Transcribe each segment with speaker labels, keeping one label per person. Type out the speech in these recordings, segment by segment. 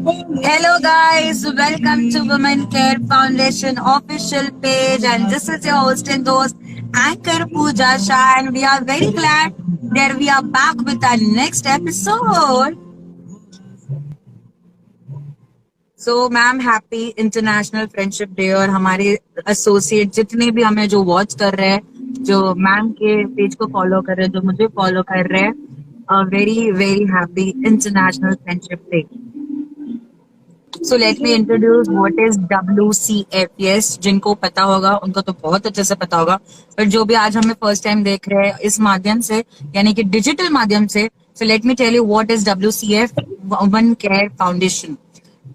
Speaker 1: Hello guys, welcome to Women Care Foundation official page, and this is your host and host Anchor Pooja Shah, and we are very glad that we are back with our next episode. So ma'am happy international friendship day, और हमारे associate जितने भी हमें जो watch कर रहे हैं, जो मैम के पेज को फॉलो कर रहे हैं, जो मुझे फॉलो कर रहे हैं, very very happy international friendship day. So let me introduce what is WCF. Yes, जिनको पता होगा उनको तो बहुत अच्छे से पता होगा, पर जो भी आज हमें फर्स्ट टाइम देख रहे हैं इस माध्यम से, यानी कि डिजिटल माध्यम से, so let me tell you what is WCF, women care foundation.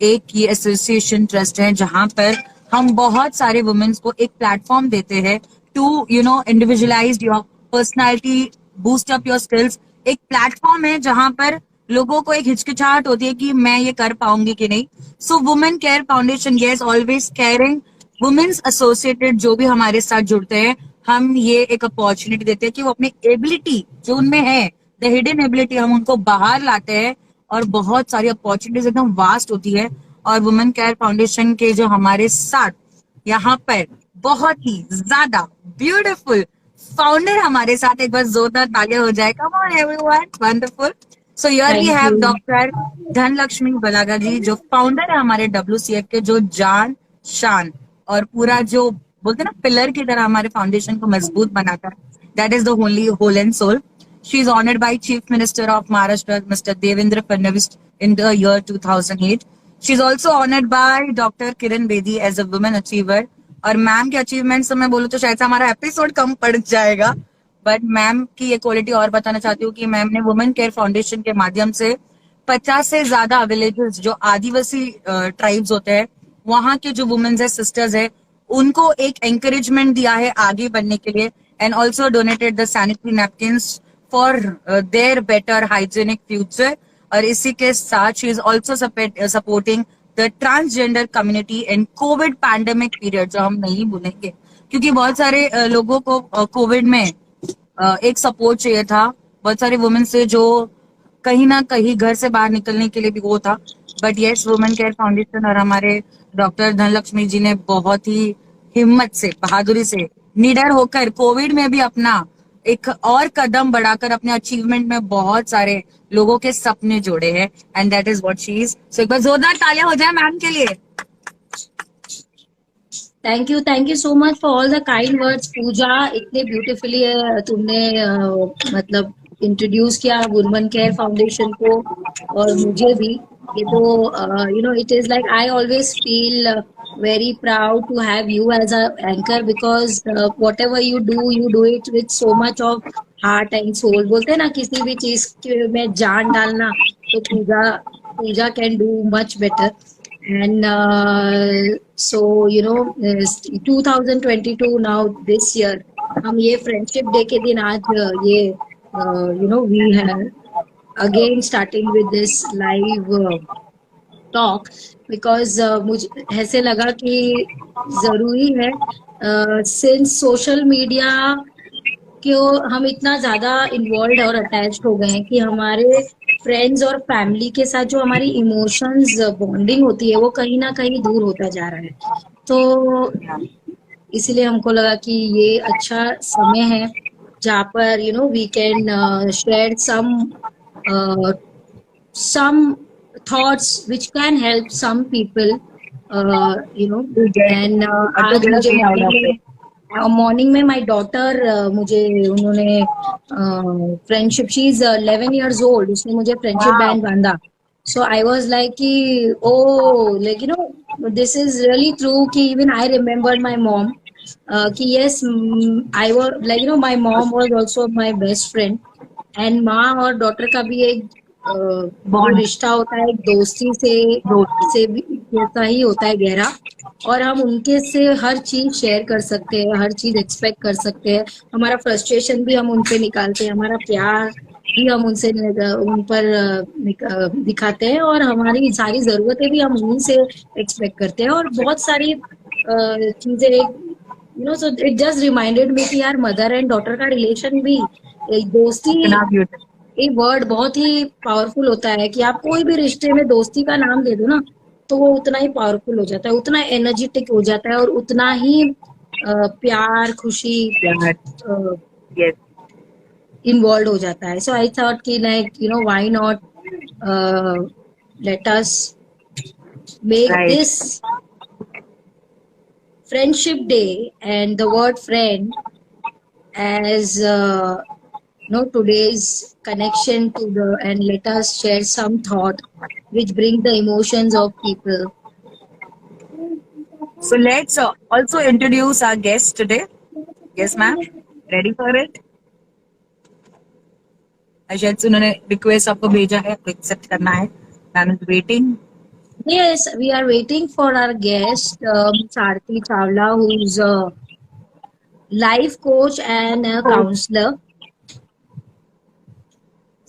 Speaker 1: एक ये एसोसिएशन ट्रस्ट है जहां पर हम बहुत सारे वुमेन्स को एक प्लेटफॉर्म देते हैं to individualise your personality, boost up your skills. एक प्लेटफॉर्म है जहां पर लोगों को एक हिचकिचाहट होती है कि मैं ये कर पाऊंगी कि नहीं. So women care foundation, yes, always caring women's associated जो भी हमारे साथ जुड़ते हैं, हम ये एक अपॉर्चुनिटी देते हैं कि वो अपनी एबिलिटी जो उनमें है, द हिडन एबिलिटी, हम उनको बाहर लाते हैं. और बहुत सारी अपॉर्चुनिटीज एकदम वास्ट होती है. और वुमेन केयर फाउंडेशन के जो हमारे साथ यहाँ पर बहुत ही ज्यादा ब्यूटीफुल फाउंडर हमारे साथ, एक बार जोरदार तालियां हो जाए. Come on everyone, wonderful. So here we have doctor Dhanalakshmi Balaga ji, जो फाउंडर है हमारे WCF के, जो जान शान और पूरा जो बोलते हैं ना पिलर की तरह हमारे फाउंडेशन को मजबूत बनाता है. That is the only whole and sole. She is honored by Chief Minister of Maharashtra, Mr. Devendra Fadnavis, in the year 2008. She is also honored by Dr. Kiran Bedi as a women achiever. और ma'am के achievements मैं बोलूँ तो शायद से हमारा episode कम पड़ जाएगा, बट मैम की ये क्वालिटी और बताना चाहती हूँ कि मैम ने वुमेन केयर फाउंडेशन के माध्यम से 50 से ज्यादा विलेजेस, जो आदिवासी ट्राइब्स होते हैं, वहाँ के जो वुमेन्स है, सिस्टर्स है, उनको एक एंकरेजमेंट दिया है आगे बढ़ने के लिए. And also donated the sanitary napkins for their better hygienic future. और इसी के साथ she is also supporting the transgender community in Covid pandemic period, जो हम नहीं भूलेंगे, क्योंकि बहुत सारे लोगों को कोविड में एक सपोर्ट चाहिए था. बहुत सारे वुमेन से जो कहीं ना कहीं घर से बाहर निकलने के लिए भी वो था. But yes, women care foundation और हमारे डॉक्टर धनलक्ष्मी जी ने बहुत ही हिम्मत से, बहादुरी से, निडर होकर कोविड में भी अपना एक और कदम बढ़ाकर अपने अचीवमेंट में बहुत सारे लोगों के सपने जोड़े हैं. And that is what she is. So एक बार जोरदार तालियां हो जाए मैम के लिए.
Speaker 2: Thank you so much for all the kind words Pooja. इतने ब्यूटीफुली तुमने मतलब इंट्रोड्यूस किया वुमेन केयर फाउंडेशन को, और मुझे भी ये तो it is like I always feel very proud to have you as a anchor, because whatever you do it with so much of heart and soul. बोलते हैं ना, किसी भी चीज में जान डालना, तो पूजा can do much better. And so 2022 now this year, हम ये फ्रेंडशिप डे के दिन आज ये we have again starting with this live talk, because मुझे ऐसे लगा कि जरूरी है, सिंस सोशल मीडिया को हम इतना ज्यादा इन्वॉल्व और अटैच्ड हो गए हैं कि हमारे फ्रेंड्स और फैमिली के साथ जो हमारी इमोशंस बॉन्डिंग होती है वो कहीं ना कहीं दूर होता जा रहा है. तो इसलिए हमको लगा कि ये अच्छा समय है जहाँ पर we can share some thoughts which can help some people, and आज मुझे मॉर्निंग में माई डॉटर मुझे उन्होंने friendship, she is 11 years old, उसने मुझे फ्रेंडशिप बैंड बांधा. सो आई वाज लाइक कि oh like this is really true कि even I remember my mom कि yes I was like my mom was also my best friend. And माँ और daughter का भी एक रिश्ता होता है, एक दोस्ती से भी होता ही होता है गहरा, और हम उनके से हर चीज शेयर कर सकते हैं, हर चीज एक्सपेक्ट कर सकते हैं. हमारा फ्रस्ट्रेशन भी हम उनपे निकालते हैं, हमारा प्यार भी हम उनसे उन पर दिखाते हैं, और हमारी सारी जरूरतें भी हम उनसे एक्सपेक्ट करते हैं. और बहुत सारी चीजें so it just reminded me कि यार मदर एंड डॉटर का रिलेशन भी दोस्ती ये वर्ड बहुत ही पावरफुल होता है कि आप कोई भी रिश्ते में दोस्ती का नाम दे दो ना, तो वो उतना ही पावरफुल हो जाता है, उतना एनर्जेटिक हो जाता है और उतना ही प्यार खुशी
Speaker 1: Yeah. Yes.
Speaker 2: इन्वॉल्व हो जाता है. सो आई थॉट कि like why not let us make
Speaker 1: Right.
Speaker 2: This friendship day and the word friend as today's connection to the, and let us share some thought which bring the emotions of people.
Speaker 1: So let's also introduce our guest today. Yes, ma'am. Ready for it? शायद से उन्होंने request आपको भेजा है, आपको accept करना है. Ma'am is waiting.
Speaker 2: Yes, we are waiting for our guest, Sarthi Chawla, who's a life coach and a counselor.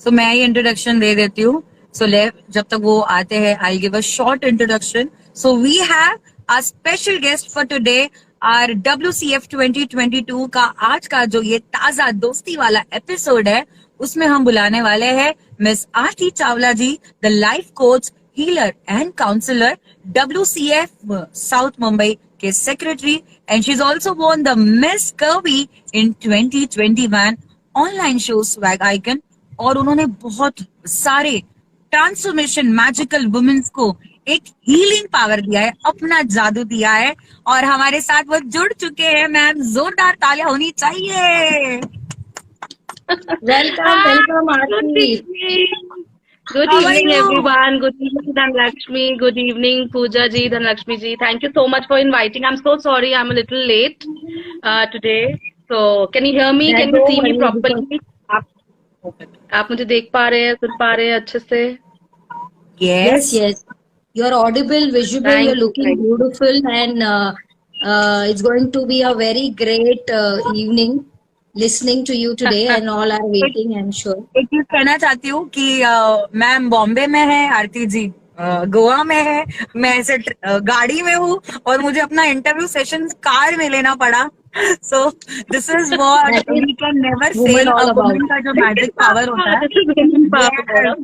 Speaker 1: सो मैं ये इंट्रोडक्शन दे देती हूँ. सो जब तक वो आते हैं I give a short introduction. So we have a special guest for today. Our WCF 2022 का आज का जो ये ताजा दोस्ती वाला एपिसोड है, उसमें हम बुलाने वाले हैं miss Aarti Chawla ji, the life coach, healer and counsellor, WCF south Mumbai के secretary, and she is also won the miss curvy in 2021 online show swag icon. और उन्होंने बहुत सारे ट्रांसफॉर्मेशन मैजिकल वुमेन्स को एक हीलिंग पावर दिया है, अपना जादू दिया है. और हमारे साथ वो जुड़ चुके हैं. मैम, जोरदार तालियां होनी चाहिए.
Speaker 2: Welcome, Aarti.
Speaker 3: Good
Speaker 1: How are
Speaker 3: evening,
Speaker 1: you?
Speaker 3: everyone. Good evening, Dhanlakshmi. Good evening, Pooja ji, Dhanlakshmi ji. Thank you so much for inviting. I'm so sorry I'm a little late today. So, can you hear me? Can you see me properly? आप मुझे देख पा रहे हैं, सुन पा रहे हैं अच्छे से?
Speaker 2: Yes, yes. You're audible, visible,
Speaker 3: Thank
Speaker 2: you're
Speaker 3: you,
Speaker 2: looking
Speaker 3: thank you.
Speaker 2: beautiful, and it's going to be a very great evening listening to you today, and all are waiting, I'm sure.
Speaker 1: एक चीज कहना चाहती हूँ कि ma'am Bombay में है, आरती जी गोवा में है, मैं ऐसे गाड़ी में हूँ और मुझे अपना इंटरव्यू सेशन कार में लेना पड़ा. So this is what
Speaker 2: That is
Speaker 1: we can never
Speaker 2: women
Speaker 1: fail.
Speaker 2: all about.
Speaker 1: Women का जो मैजिक पावर होता है.
Speaker 3: This is women power.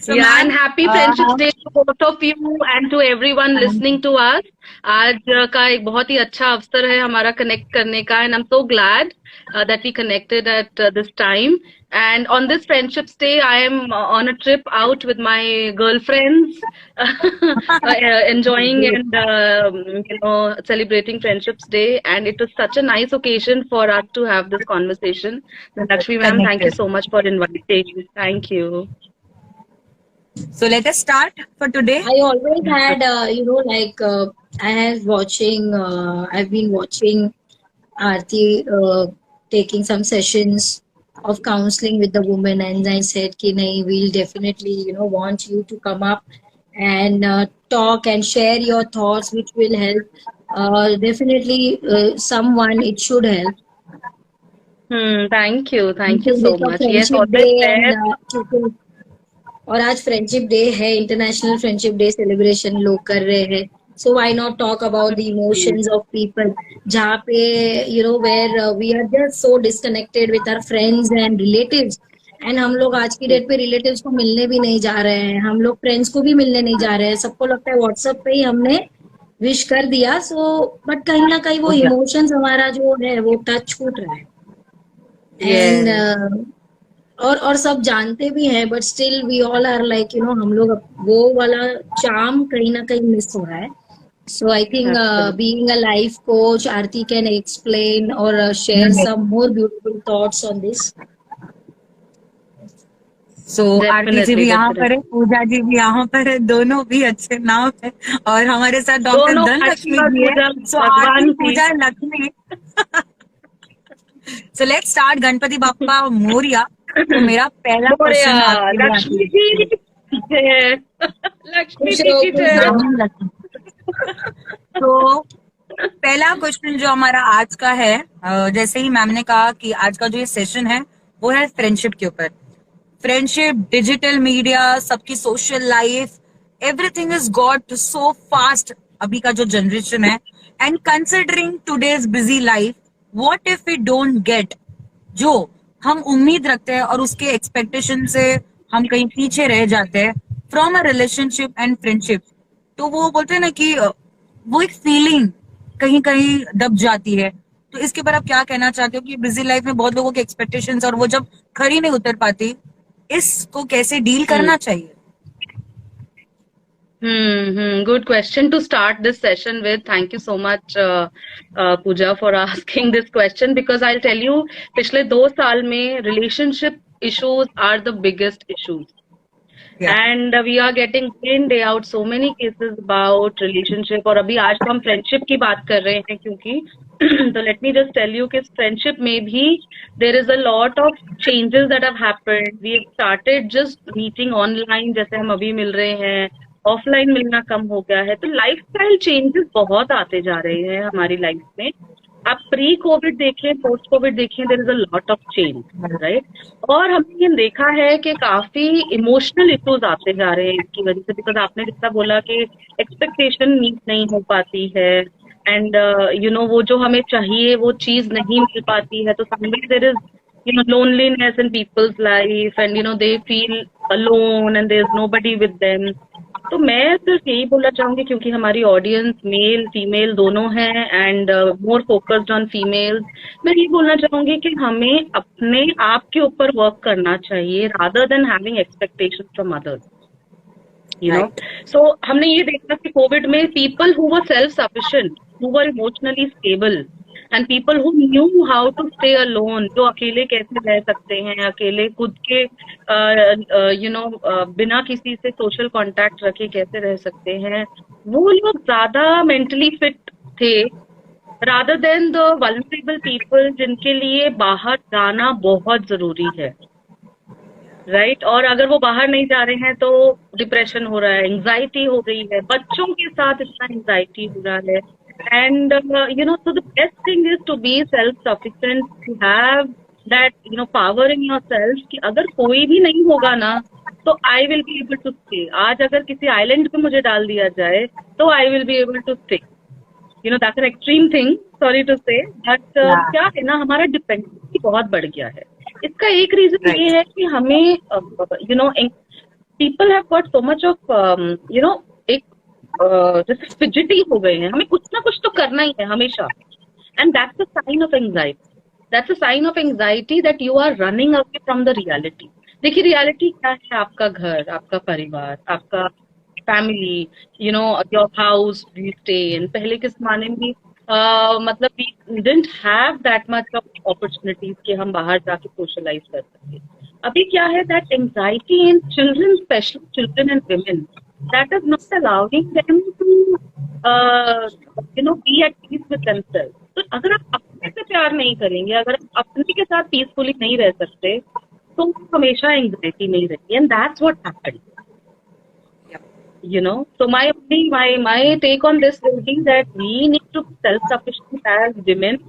Speaker 1: So,
Speaker 3: Yeah,
Speaker 1: ma'am,
Speaker 3: and happy Friendship Day to both of you and to everyone listening to us. आज का एक बहुत ही अच्छा अवसर है हमारा कनेक्ट करने का, and I'm so glad that we connected at this time. And on this Friendships Day, I am on a trip out with my girlfriends, enjoying and celebrating Friendships Day. And it was such a nice occasion for us to have this conversation. Lakshmi ma'am, thank you so much for inviting. Thank you.
Speaker 1: So let us start for today.
Speaker 2: I always had, I've been watching Aarti taking some sessions of counseling with the women, and I said, "Ki nahi, we'll definitely, want you to come up and talk and share your thoughts, which will help. Definitely, someone it should help."
Speaker 3: Thank you so
Speaker 2: Because
Speaker 3: much. Yes,
Speaker 2: Friendship
Speaker 3: always
Speaker 2: Day
Speaker 3: there.
Speaker 2: and और आज friendship day है, international friendship day celebration लोग कर रहे हैं. So why not talk about the emotions of people, जहाँ पे where we are just so disconnected with our friends and relatives. And हम लोग आज की डेट पे रिलेटिव्स को मिलने भी नहीं जा रहे हैं, हम लोग फ्रेंड्स को भी मिलने नहीं जा रहे हैं. सबको लगता है व्हाट्सएप पे ही हमने विश कर दिया. सो बट कहीं ना कहीं वो इमोशंस हमारा जो है वो टच छूट रहा है. एंड और सब जानते भी हैं, but still we all are like हम लोग वो वाला चार्म कहीं ना कहीं मिस हो रहा है. So I think being a life coach, Aarti can explain और share some more beautiful thoughts on this.
Speaker 1: So Aarti ji भी यहाँ पर है, पूजा जी भी यहाँ पर है, दोनों भी अच्छे नाम है. और हमारे साथ डॉक्टर धनलक्ष्मी जी है. So Aarti, Pooja, Lakshmi. So let's start. Ganpati Bappa Morya. तो मेरा पहला क्वेश्चन
Speaker 3: लक्ष्मी जी लक्ष्मी जी की जय.
Speaker 1: तो पहला क्वेश्चन जो हमारा आज का है, जैसे ही मैम ने कहा कि आज का जो ये सेशन है वो है फ्रेंडशिप के ऊपर. फ्रेंडशिप, डिजिटल मीडिया, सबकी social life, everything is got so fast अभी का जो जनरेशन है. And considering today's busy life, what if we don't get जो हम उम्मीद रखते हैं और उसके एक्सपेक्टेशन से हम कहीं पीछे रह जाते हैं from a relationship and friendship, तो वो बोलते हैं ना कि वो एक फीलिंग कहीं कहीं दब जाती है। तो इसके ऊपर आप क्या कहना चाहते हो कि बिजी लाइफ में बहुत लोगों के एक्सपेक्टेशंस और वो जब खरी नहीं उतर पाती, इसको कैसे डील करना चाहिए?
Speaker 3: Good question to start this session with. Thank you so much, Pooja, for asking this question, because I'll tell you, पिछले 2 साल में relationship issues are the biggest issues.
Speaker 1: Yeah.
Speaker 3: And we are getting day in day out so many cases about relationship. और अभी आज तो हम friendship की बात कर रहे हैं क्योंकि तो let me just tell you कि friendship में भी there is a lot of changes that have happened. We have started just meeting online, जैसे हम अभी मिल रहे हैं, ऑफलाइन मिलना कम हो गया है, तो लाइफस्टाइल चेंजेस बहुत आते जा रहे हैं हमारी लाइफ में। आप प्री कोविड देखें, पोस्ट कोविड देखें, there is a lot of change, right. और हमने ये देखा है कि काफी इमोशनल इश्यूज आते जा रहे हैं इसकी वजह से, बिकॉज आपने जितना बोला कि एक्सपेक्टेशन मीट नहीं हो पाती है, एंड वो जो हमें चाहिए वो चीज नहीं मिल पाती है, तो somewhere there is loneliness in people's life, and they feel alone and there's nobody with them. तो मैं सिर्फ यही बोलना चाहूंगी, क्योंकि हमारी ऑडियंस मेल फीमेल दोनों है and more focused on females, मैं ये बोलना चाहूंगी कि हमें अपने आप के ऊपर वर्क करना चाहिए rather than having expectations from others, so हमने ये देखा कि कोविड में people who were self sufficient, who were emotionally stable, and people who knew how to stay alone, जो अकेले कैसे रह सकते हैं, अकेले खुद के बिना किसी से सोशल कांटेक्ट रखे कैसे रह सकते हैं, वो लोग ज्यादा मेंटली फिट थे rather than the vulnerable people जिनके लिए बाहर जाना बहुत जरूरी है, राइट। और अगर वो बाहर नहीं जा रहे हैं तो डिप्रेशन हो रहा है, एंजाइटी हो गई है, बच्चों के साथ इतना एंजाइटी हो रहा है, and so the best thing is to be self-sufficient, to have that power in yourself कि अगर कोई भी नहीं होगा ना तो I will be able to stay. आज अगर किसी आइलैंड पे मुझे डाल दिया जाए तो I will be able to stay. That's an extreme thing, sorry to say, but क्या है ना, हमारा डिपेंडेंसी बहुत बढ़ गया है। इसका एक रीजन ये है कि हमें people have got so much of जैसे फिजिटी हो गए हैं, हमें कुछ ना कुछ तो करना ही है हमेशा, and that's a sign of anxiety, that's a sign of anxiety that you are running away from the reality. देखिए रियलिटी क्या है, आपका घर, आपका परिवार, आपका family, your house you stay in. पहले के जमाने में भी मतलब we didn't have that much of opportunities कि हम बाहर जाके सोशलाइज कर सके। अभी क्या है, that anxiety in children, specially children and women, that is not allowing them to be at peace with themselves. तो अगर आप अपने से प्यार नहीं करेंगे, अगर आप अपने के साथ पीसफुली नहीं रह सकते, तो हमेशा एंग्जाइटी नहीं रहती, and that's what happened. So my take on this will be that we need to be self-sufficient as women,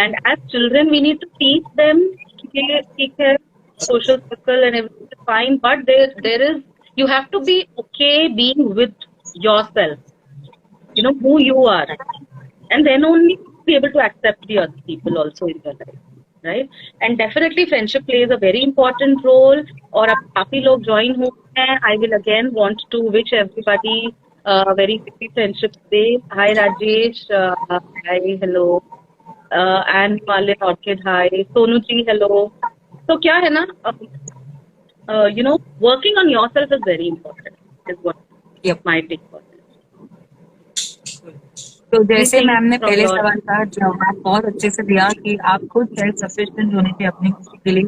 Speaker 3: and as children we need to teach them ठीक है, social circle and everything is fine, but there is, you have to be okay being with yourself, who you are, and then only be able to accept the other people also in your life, right? And definitely friendship plays a very important role, और अब काफी लोग join हुए हैं। I will again want to wish everybody very happy Friendship Day. Hi Rajesh, hi, hello, and Malin Orchid, hi, Sonu ji, hello. तो क्या है ना, working on yourself is very important, is what my take on it.
Speaker 1: तो जैसे ma'am ने पहले सवाल का जवाब बहुत अच्छे से दिया कि आप खुद सेल्फ सफिशिएंट होने चाहिए अपनी खुशी के लिए,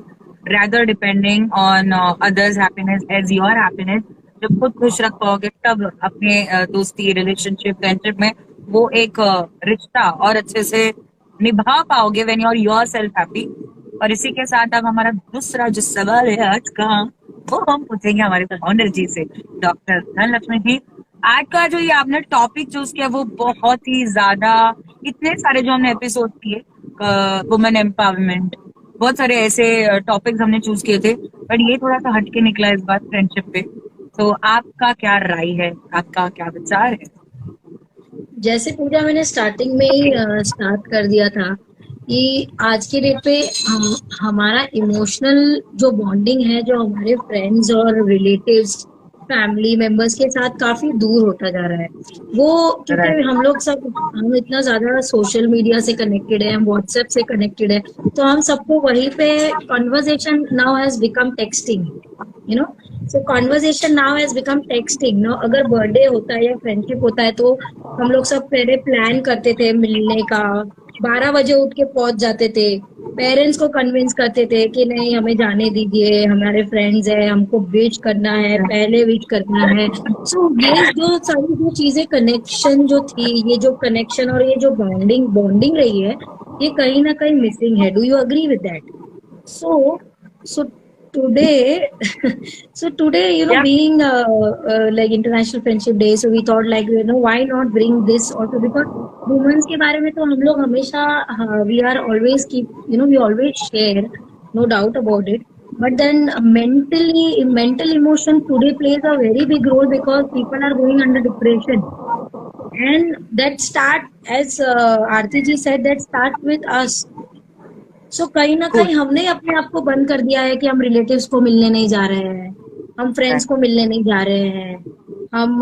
Speaker 1: rather depending on others happiness as your happiness. जब खुद खुश रख पाओगे तब अपने दोस्ती, रिलेशनशिप, फ्रेंडशिप में वो एक रिश्ता और अच्छे से निभा पाओगे when you're yourself happy. और इसी के साथ अब हमारा दूसरा जो सवाल है आज का, वो हम पूछेंगे हमारे फाउंडर जी से, डॉक्टर धनलक्ष्मी जी। आज का जो ये आपने टॉपिक चूज किया वो बहुत ही ज्यादा, इतने सारे जो हमने एपिसोड किए वुमेन एम्पावरमेंट, बहुत सारे ऐसे टॉपिक्स हमने चूज किए थे, बट ये थोड़ा सा हटके निकला इस बार फ्रेंडशिप पे। तो आपका क्या राय है, आपका क्या विचार है?
Speaker 2: जैसे पूजा मैंने स्टार्टिंग में ही स्टार्ट कर दिया था कि आज के डेट पे हमारा इमोशनल जो बॉन्डिंग है, जो हमारे फ्रेंड्स और रिलेटिव्स फैमिली मेंबर्स के साथ काफी दूर होता जा रहा है। वो क्योंकि
Speaker 1: राइट
Speaker 2: हम इतना ज्यादा सोशल मीडिया से कनेक्टेड है, हम व्हाट्सएप से कनेक्टेड है, तो हम सबको वहीं पे conversation now has become texting, you know. So conversation now has become texting know. अगर बर्थडे होता है या फ्रेंडशिप होता है तो हम लोग सब पहले प्लान करते थे मिलने का, 12 बजे उठ के पहुंच जाते थे, पेरेंट्स को कन्विंस करते थे कि नहीं हमें जाने दीजिए, हमारे फ्रेंड्स है, हमको विश करना है, पहले विश करना है। सो ये जो सारी जो चीजें कनेक्शन जो थी, ये जो कनेक्शन और ये जो बॉन्डिंग बॉन्डिंग रही है, ये कहीं ना कहीं मिसिंग है। Do you agree with that? So, so today, so today,
Speaker 3: Yeah.
Speaker 2: being like International Friendship Day, so we thought like, why not bring this also, because women's के बारे में तो हम लोग हमेशा we are always keep, we always share, no doubt about it. But then mental emotion today plays a very big role because people are going under depression. And that start, as Aarti ji said, that start with us. सो कहीं ना कहीं हमने अपने आप को बंद कर दिया है कि हम रिलेटिव्स को मिलने नहीं जा रहे हैं, हम फ्रेंड्स को मिलने नहीं जा रहे हैं। हम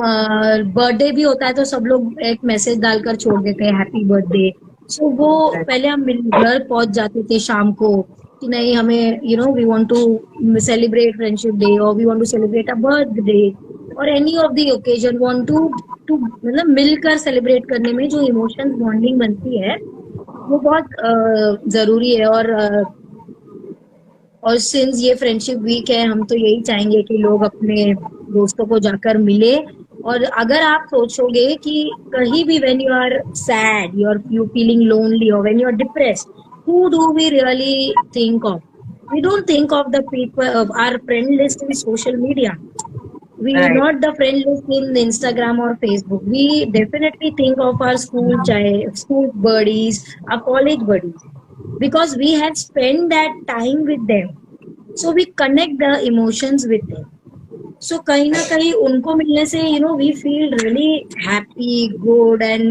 Speaker 2: बर्थडे भी होता है तो सब लोग एक मैसेज डालकर छोड़ देते हैं हैप्पी बर्थडे। सो वो पहले हम घर पहुंच जाते थे शाम को कि नहीं हमें we want to celebrate friendship day और we want to celebrate a birthday और any of the occasion, want to मतलब मिलकर सेलिब्रेट करने में जो इमोशंस बॉन्डिंग बनती है वो बहुत जरूरी है। और सिंस ये फ्रेंडशिप वीक है, हम तो यही चाहेंगे कि लोग अपने दोस्तों को जाकर मिले। और अगर आप सोचोगे कि कहीं भी when you are sad, you feeling lonely और when you are depressed, who do we really think of? We don't think of the people of our friend list in social media. We
Speaker 1: Right.
Speaker 2: not the friend list in Instagram or Facebook. We definitely think of our school buddies, our college buddies, because we had spent that time with them. So we connect the emotions with them. So कहीं ना कहीं उनको मिलने से we feel really happy, good, and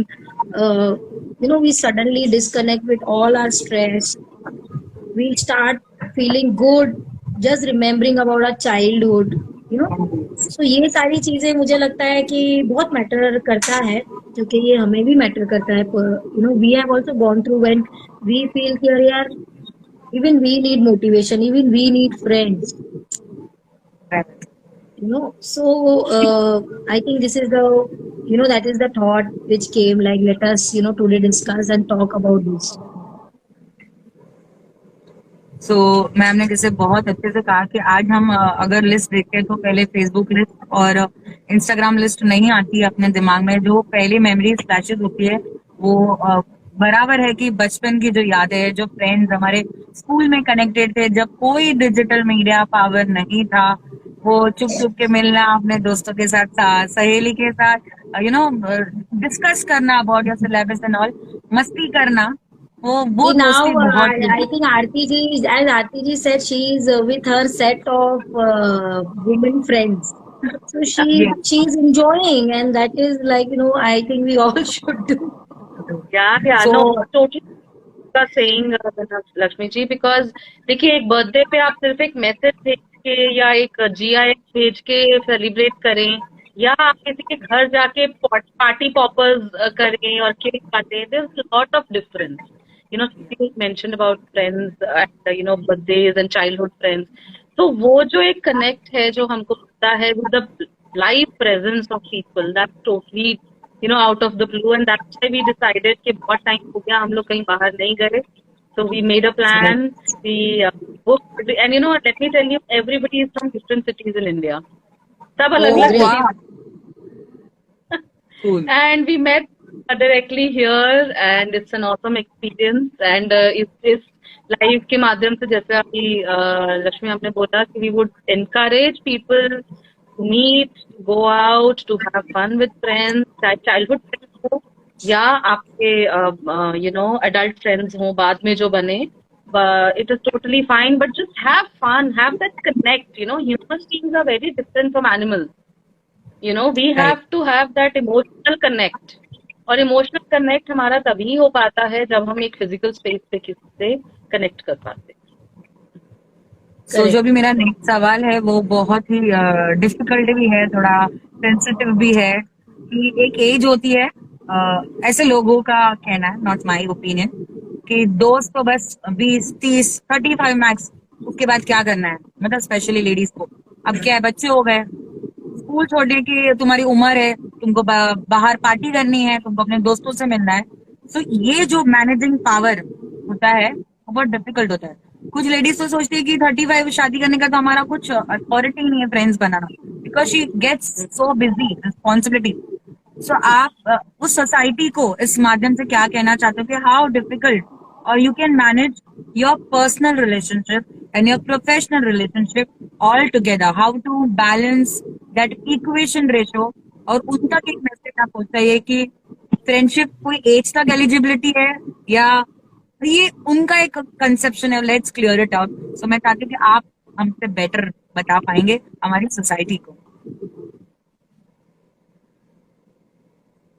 Speaker 2: we suddenly disconnect with all our stress. We start feeling good just remembering about our childhood. So ये सारी चीजें मुझे लगता है कि बहुत मैटर करता है, क्योंकि ये हमें भी मैटर करता है। We have also gone through when we feel कि अरे यार, even we need motivation, even we need friends.
Speaker 1: Right.
Speaker 2: So I think this is that is the thought which came, like let us today discuss and talk about this.
Speaker 1: So ma'am ने जैसे बहुत अच्छे से कहा कि आज हम अगर लिस्ट देखें तो पहले फेसबुक लिस्ट और इंस्टाग्राम लिस्ट नहीं आती है अपने दिमाग में। जो पहली मेमोरीज फ्लैशेस होती है वो बराबर है कि बचपन की जो यादें है, जो फ्रेंड्स हमारे स्कूल में कनेक्टेड थे, जब कोई डिजिटल मीडिया पावर नहीं था, वो चुप चुप के मिलना अपने दोस्तों के साथ, सहेली के साथ, डिस्कस करना about your syllabus and all, मस्ती करना, वो
Speaker 2: Now
Speaker 1: दोस्ती बहुत
Speaker 2: I think Aarti ji, as Aarti ji said, she is with her set of women friends. So she's enjoying, and that is like I think we all should do.
Speaker 3: Yeah,
Speaker 1: So-
Speaker 3: no, totally का saying Lakshmi ji, because देखिए एक birthday पे आप सिर्फ एक message भेज के या एक GIF भेज के सेलिब्रेट करें, या आप किसी के घर जाके पार्टी पॉपर्स करें और केक काटें, there's a lot of difference. You mentioned about friends and birthdays and childhood friends. तो वो जो एक कनेक्ट है जो हमको पता है with the live presence of people, that's totally out of the blue, and that's why we decided कि बहुत टाइम हो गया हम लोग कहीं बाहर नहीं गए. So we made a plan. We booked, and let me tell you, everybody is from different cities in India. सब अलग अलग
Speaker 2: great.
Speaker 3: cities.
Speaker 1: Cool.
Speaker 3: And we met directly here, and it's an awesome experience. And इस live के माध्यम से, जैसे अभी लक्ष्मी आपने बोला कि we would encourage people to meet, to go out, to have fun with friends, चाहे childhood friends हो या आपके adult friends हो बाद में जो बने. It is totally fine, but just have fun, have that connect. Human beings are very different from animals. We have to have that emotional connect. और इमोशनल कनेक्ट हमारा तभी हो पाता है जब हम एक फिजिकल स्पेस पे किसी से कनेक्ट कर पाते हैं।
Speaker 1: सो जो भी मेरा नेक्स्ट सवाल है वो बहुत ही डिफिकल्ट भी है, थोड़ा सेंसिटिव भी है, कि एक एज होती है, ऐसे लोगों का कहना है, नॉट माय ओपिनियन, कि दोस्त तो बस 20, 30, 35 मैक्स, उसके बाद क्या करना है, मतलब स्पेशली लेडीज को अब क्या है, बच्चे हो गए, स्कूल छोड़ने की तुम्हारी उम्र है, तुमको बाहर पार्टी करनी है, तुमको अपने दोस्तों से मिलना है। सो ये जो मैनेजिंग पावर होता है वो बहुत डिफिकल्ट होता है। कुछ लेडीज तो सोचती है कि 35 शादी करने का तो हमारा कुछ अथॉरिटी नहीं है फ्रेंड्स बनाना, because she gets so busy responsibility. So आप उस सोसाइटी को इस माध्यम से क्या कहना चाहते हो कि हाउ डिफिकल्ट और you can manage your personal relationship and your professional relationship all together, how to balance that equation ratio। और उन तक एक मैसेज आप पहुंचाइए कि फ्रेंडशिप कोई एज तक एलिजिबिलिटी है, या ये उनका एक कंसेप्शन है, लेट्स क्लियर इट आउट। सो मैं चाहती हूँ कि आप हमसे बेटर बता पाएंगे हमारी सोसाइटी को।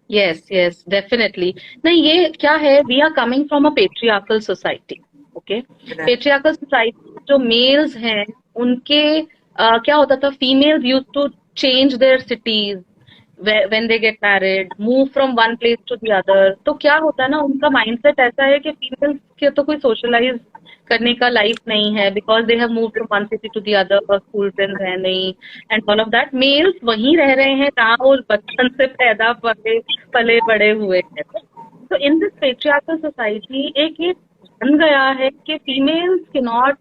Speaker 3: yes definitely। नहीं, ये क्या है, we are coming from a patriarchal society. Okay, patriarchal society जो मेल्स हैं उनके क्या होता था, females use to change their cities when they get married, move from one place to the other। तो क्या होता है ना, उनका माइंडसेट ऐसा है कि फीमेल्स के तो कोई सोशलाइज करने का लाइफ नहीं है, because they have move from one city to the other, और स्कूल फ्रेंड्स है नहीं and all of that. Males वहीं रह रहे हैं जहाँ वो बचपन से पैदा पले बड़े हुए हैं। तो इन दिस पेट्रियार्कल सोसाइटी एक ये बन गया है कि फीमेल्स के not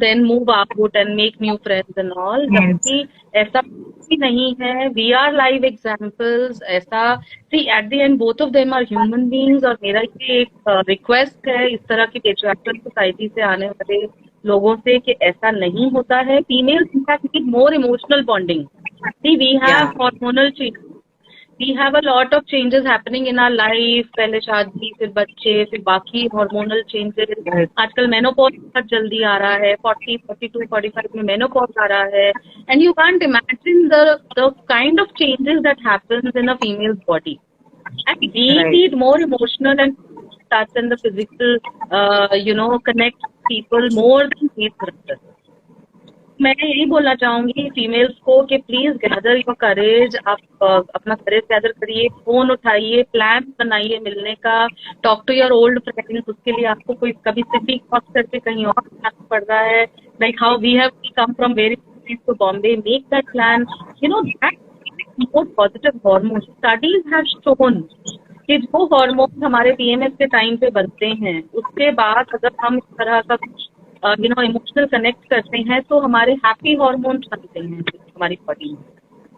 Speaker 3: then move out and make new friends and all। जबकि ऐसा भी नहीं है। We are live examples. ऐसा see at the end both of them are human beings. और मेरा ये एक रिक्वेस्ट है इस तरह की पेट्रियार्कल सोसाइटी से आने वाले लोगों से कि ऐसा नहीं होता है। Females in fact need more emotional bonding. See we have hormonal change, we have a lot of changes happening in our life। पहले शादी, फिर बच्चे, फिर बाकी हार्मोनल चेंजेस। आजकल मेनोपॉज बहुत जल्दी आ रहा है, 40, 42, 45 में मेनोपॉज आ रहा है। And you can't imagine the kind of changes that happens in a female's body। and we need more emotional and touch and the physical connect people more than these brothers। मैं यही बोलना चाहूंगी females को कि please gather your courage. आप अपना courage gather करिए, phone उठाइए, प्लान बनाइए मिलने का, talk to your old friends. उसके लिए आपको कोई कभी सिटी क्रॉस करके कहीं और जाना पड़ रहा है, like how we have come from very to Bombay, make that plan. That more positive hormone. Studies have shown कि जो हार्मोन हमारे पीएमएस के टाइम पे बनते हैं, उसके बाद अगर हम इस तरह का इमोशनल कनेक्ट करते हैं तो हमारे हैप्पी हार्मोन्स बनते हैं हमारी बॉडी में।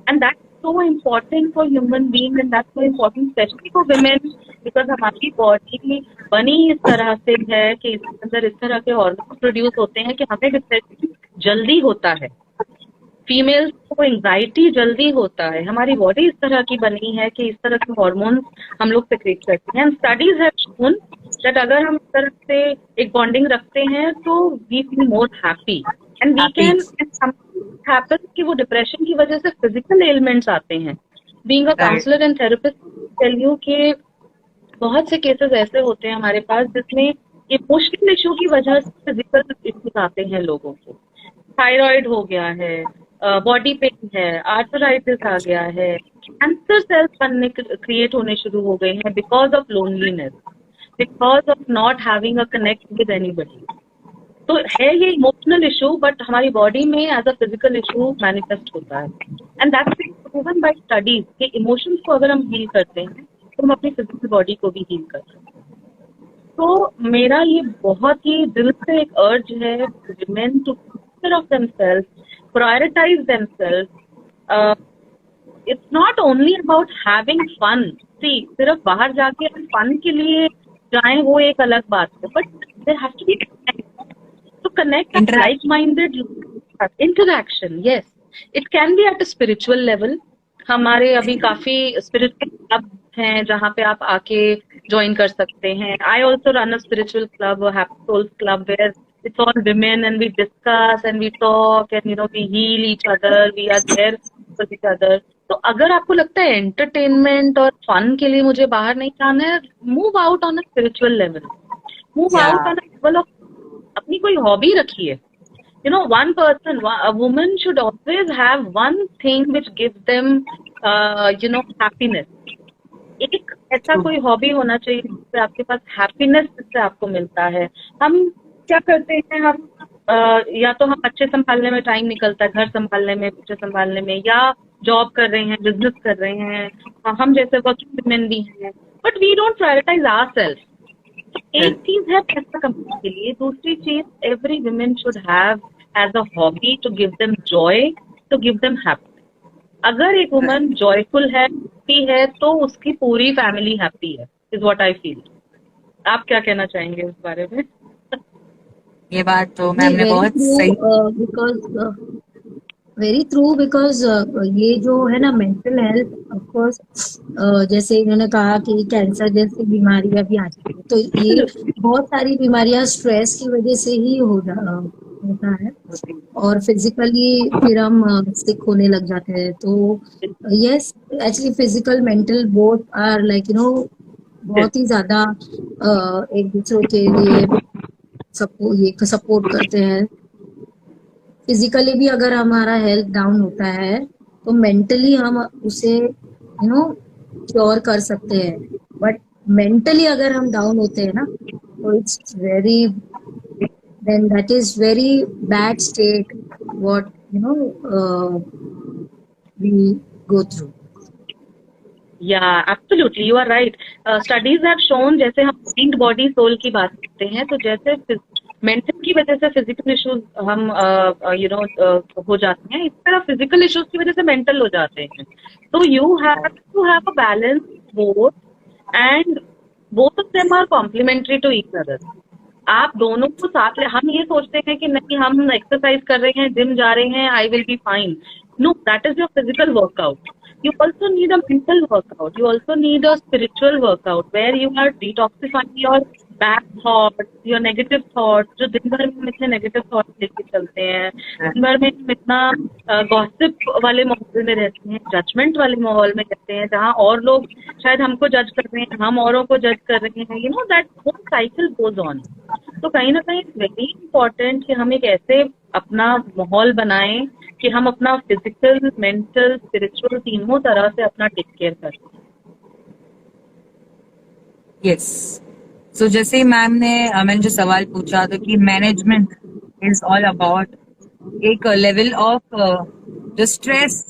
Speaker 3: And that's so important for human being and that's so important specially for women, because हमारी बॉडी बनी इस तरह से है कि इसके अंदर इस तरह के हार्मोन प्रोड्यूस होते हैं कि हमें डिप्रेशन जल्दी होता है, फीमेल्स को एंजाइटी जल्दी होता है। हमारी बॉडी इस तरह की बनी है कि इस तरह के हार्मोन्स हम लोग सेक्रेट करते हैं। स्टडीज हैव शोन दैट अगर हम इस तरह से एक बॉन्डिंग रखते हैं तो we feel more happy and we can happen कि वो डिप्रेशन की वजह से फिजिकल एलिमेंट्स आते हैं। Being a counsellor and therapist tell you कि बहुत से केसेस ऐसे होते हैं हमारे पास जिसमें इमोशनल इशू की वजह से फिजिकल इश्यूज आते हैं लोगों को। थायराइड हो गया है, बॉडी पेन है, आर्थराइटिस आ गया है, कैंसर सेल्स बनने क्रिएट होने शुरू हो गए हैं because of loneliness, because of not having a connect with anybody. तो है ये इमोशनल इशू, बट हमारी बॉडी में as a physical issue manifest होता है। And that's proven by studies कि इमोशंस को अगर हम हील करते हैं तो हम अपनी फिजिकल बॉडी को भी हील करते हैं। तो मेरा ये बहुत ही दिल से एक अर्ज है women to take care of themselves, prioritize themselves। It's not only about having fun। See, सिर्फ बाहर जाके फन के लिए जाएं वो एक अलग बात है, but there has to be to connect with like-minded interaction। Yes, it can be at a spiritual level। हमारे अभी काफी स्पिरिचुअल क्लब हैं जहाँ पे आप आके ज्वाइन कर सकते हैं। I also run a spiritual club, a Happy Souls club, where it's all women and we discuss and we talk and we heal each other, we are there for each other। तो अगर आपको लगता है entertainment और fun के लिए मुझे बाहर नहीं जाना है, move out on a spiritual level, move out on a level of, अपनी कोई हॉबी रखिए. You know, one person, a woman should always have one thing which gives them, happiness. एक ऐसा कोई हॉबी होना चाहिए जिससे आपके पास हैप्पीनेस जिससे आपको मिलता है. हम क्या करते हैं, हम या तो हम बच्चे संभालने में टाइम निकलता है, घर संभालने में, बच्चे संभालने में, या जॉब कर रहे हैं, बिजनेस कर रहे हैं, हम जैसे वर्किंग वुमेन भी हैं, but we don't prioritize ourself. एक चीज है पैसा कमाने के लिए, दूसरी चीज every women should have as a hobby to give them joy, to give them happy. अगर एक वुमन जॉयफुल है, हैप्पी है, तो उसकी पूरी फैमिली हैप्पी है, इज व्हाट आई फील. आप क्या कहना चाहेंगे इस बारे में?
Speaker 1: ये बात तो मैम ने बहुत सही.
Speaker 2: वेरी ट्रू, बिकॉज ये जो है ना मेंटल हेल्थ, ऑफकोर्स जैसे इन्होंने कहा कि कैंसर जैसी बीमारियां भी आती है, तो ये बहुत सारी बीमारियां स्ट्रेस की वजह से ही होता है, और फिजिकली फिर हम सिक होने लग जाते हैं. तो yes, actually physical mental both are like बहुत ही ज्यादा एक दूसरे के लिए सपोर्ट करते हैं. फिजिकली भी अगर हमारा हेल्थ डाउन होता है तो मेंटली हम उसे क्योर कर सकते हैं, बट मेंटली अगर हम डाउन होते हैं ना, तो it's very, then that is very bad state what we go through.
Speaker 3: Yeah, absolutely, you are right. Studies have shown, जैसे हम माइंड बॉडी सोल की बात करते हैं, तो जैसे मेंटल की वजह से फिजिकल इश्यूज हम हो जाते हैं, इस तरह फिजिकल इश्यूज की वजह से मेंटल हो जाते हैं. तो you have to have a balance both, and both of them are complementary to each other. आप दोनों को साथ ले, हम ये सोचते हैं कि नहीं हम एक्सरसाइज कर रहे हैं, जिम जा रहे हैं, I will be fine. No, that is your physical workout. You also need a mental workout. You also need a spiritual workout where you are detoxifying your bad thoughts, your negative thoughts. जो दिन भर में हम इतने negative thoughts लेके चलते हैं, दिन भर में हम इतना gossip वाले माहौल में रहते हैं, judgment वाले माहौल में रहते हैं, जहाँ और लोग शायद हमको जज कर रहे हैं, हम औरों को जज कर रहे हैं. You know that whole cycle goes on. तो कहीं ना कहीं वेरी इंपॉर्टेंट कि हम एक ऐसे अपना माहौल बनाएं कि हम अपना फिजिकल, मेंटल, स्पिरिचुअल तीनों तरह से अपना टेक केयर करें.
Speaker 1: यस. सो जैसे ही मैम ने मैंने जो सवाल पूछा तो कि मैनेजमेंट इज ऑल अबाउट एक लेवल ऑफ जो स्ट्रेस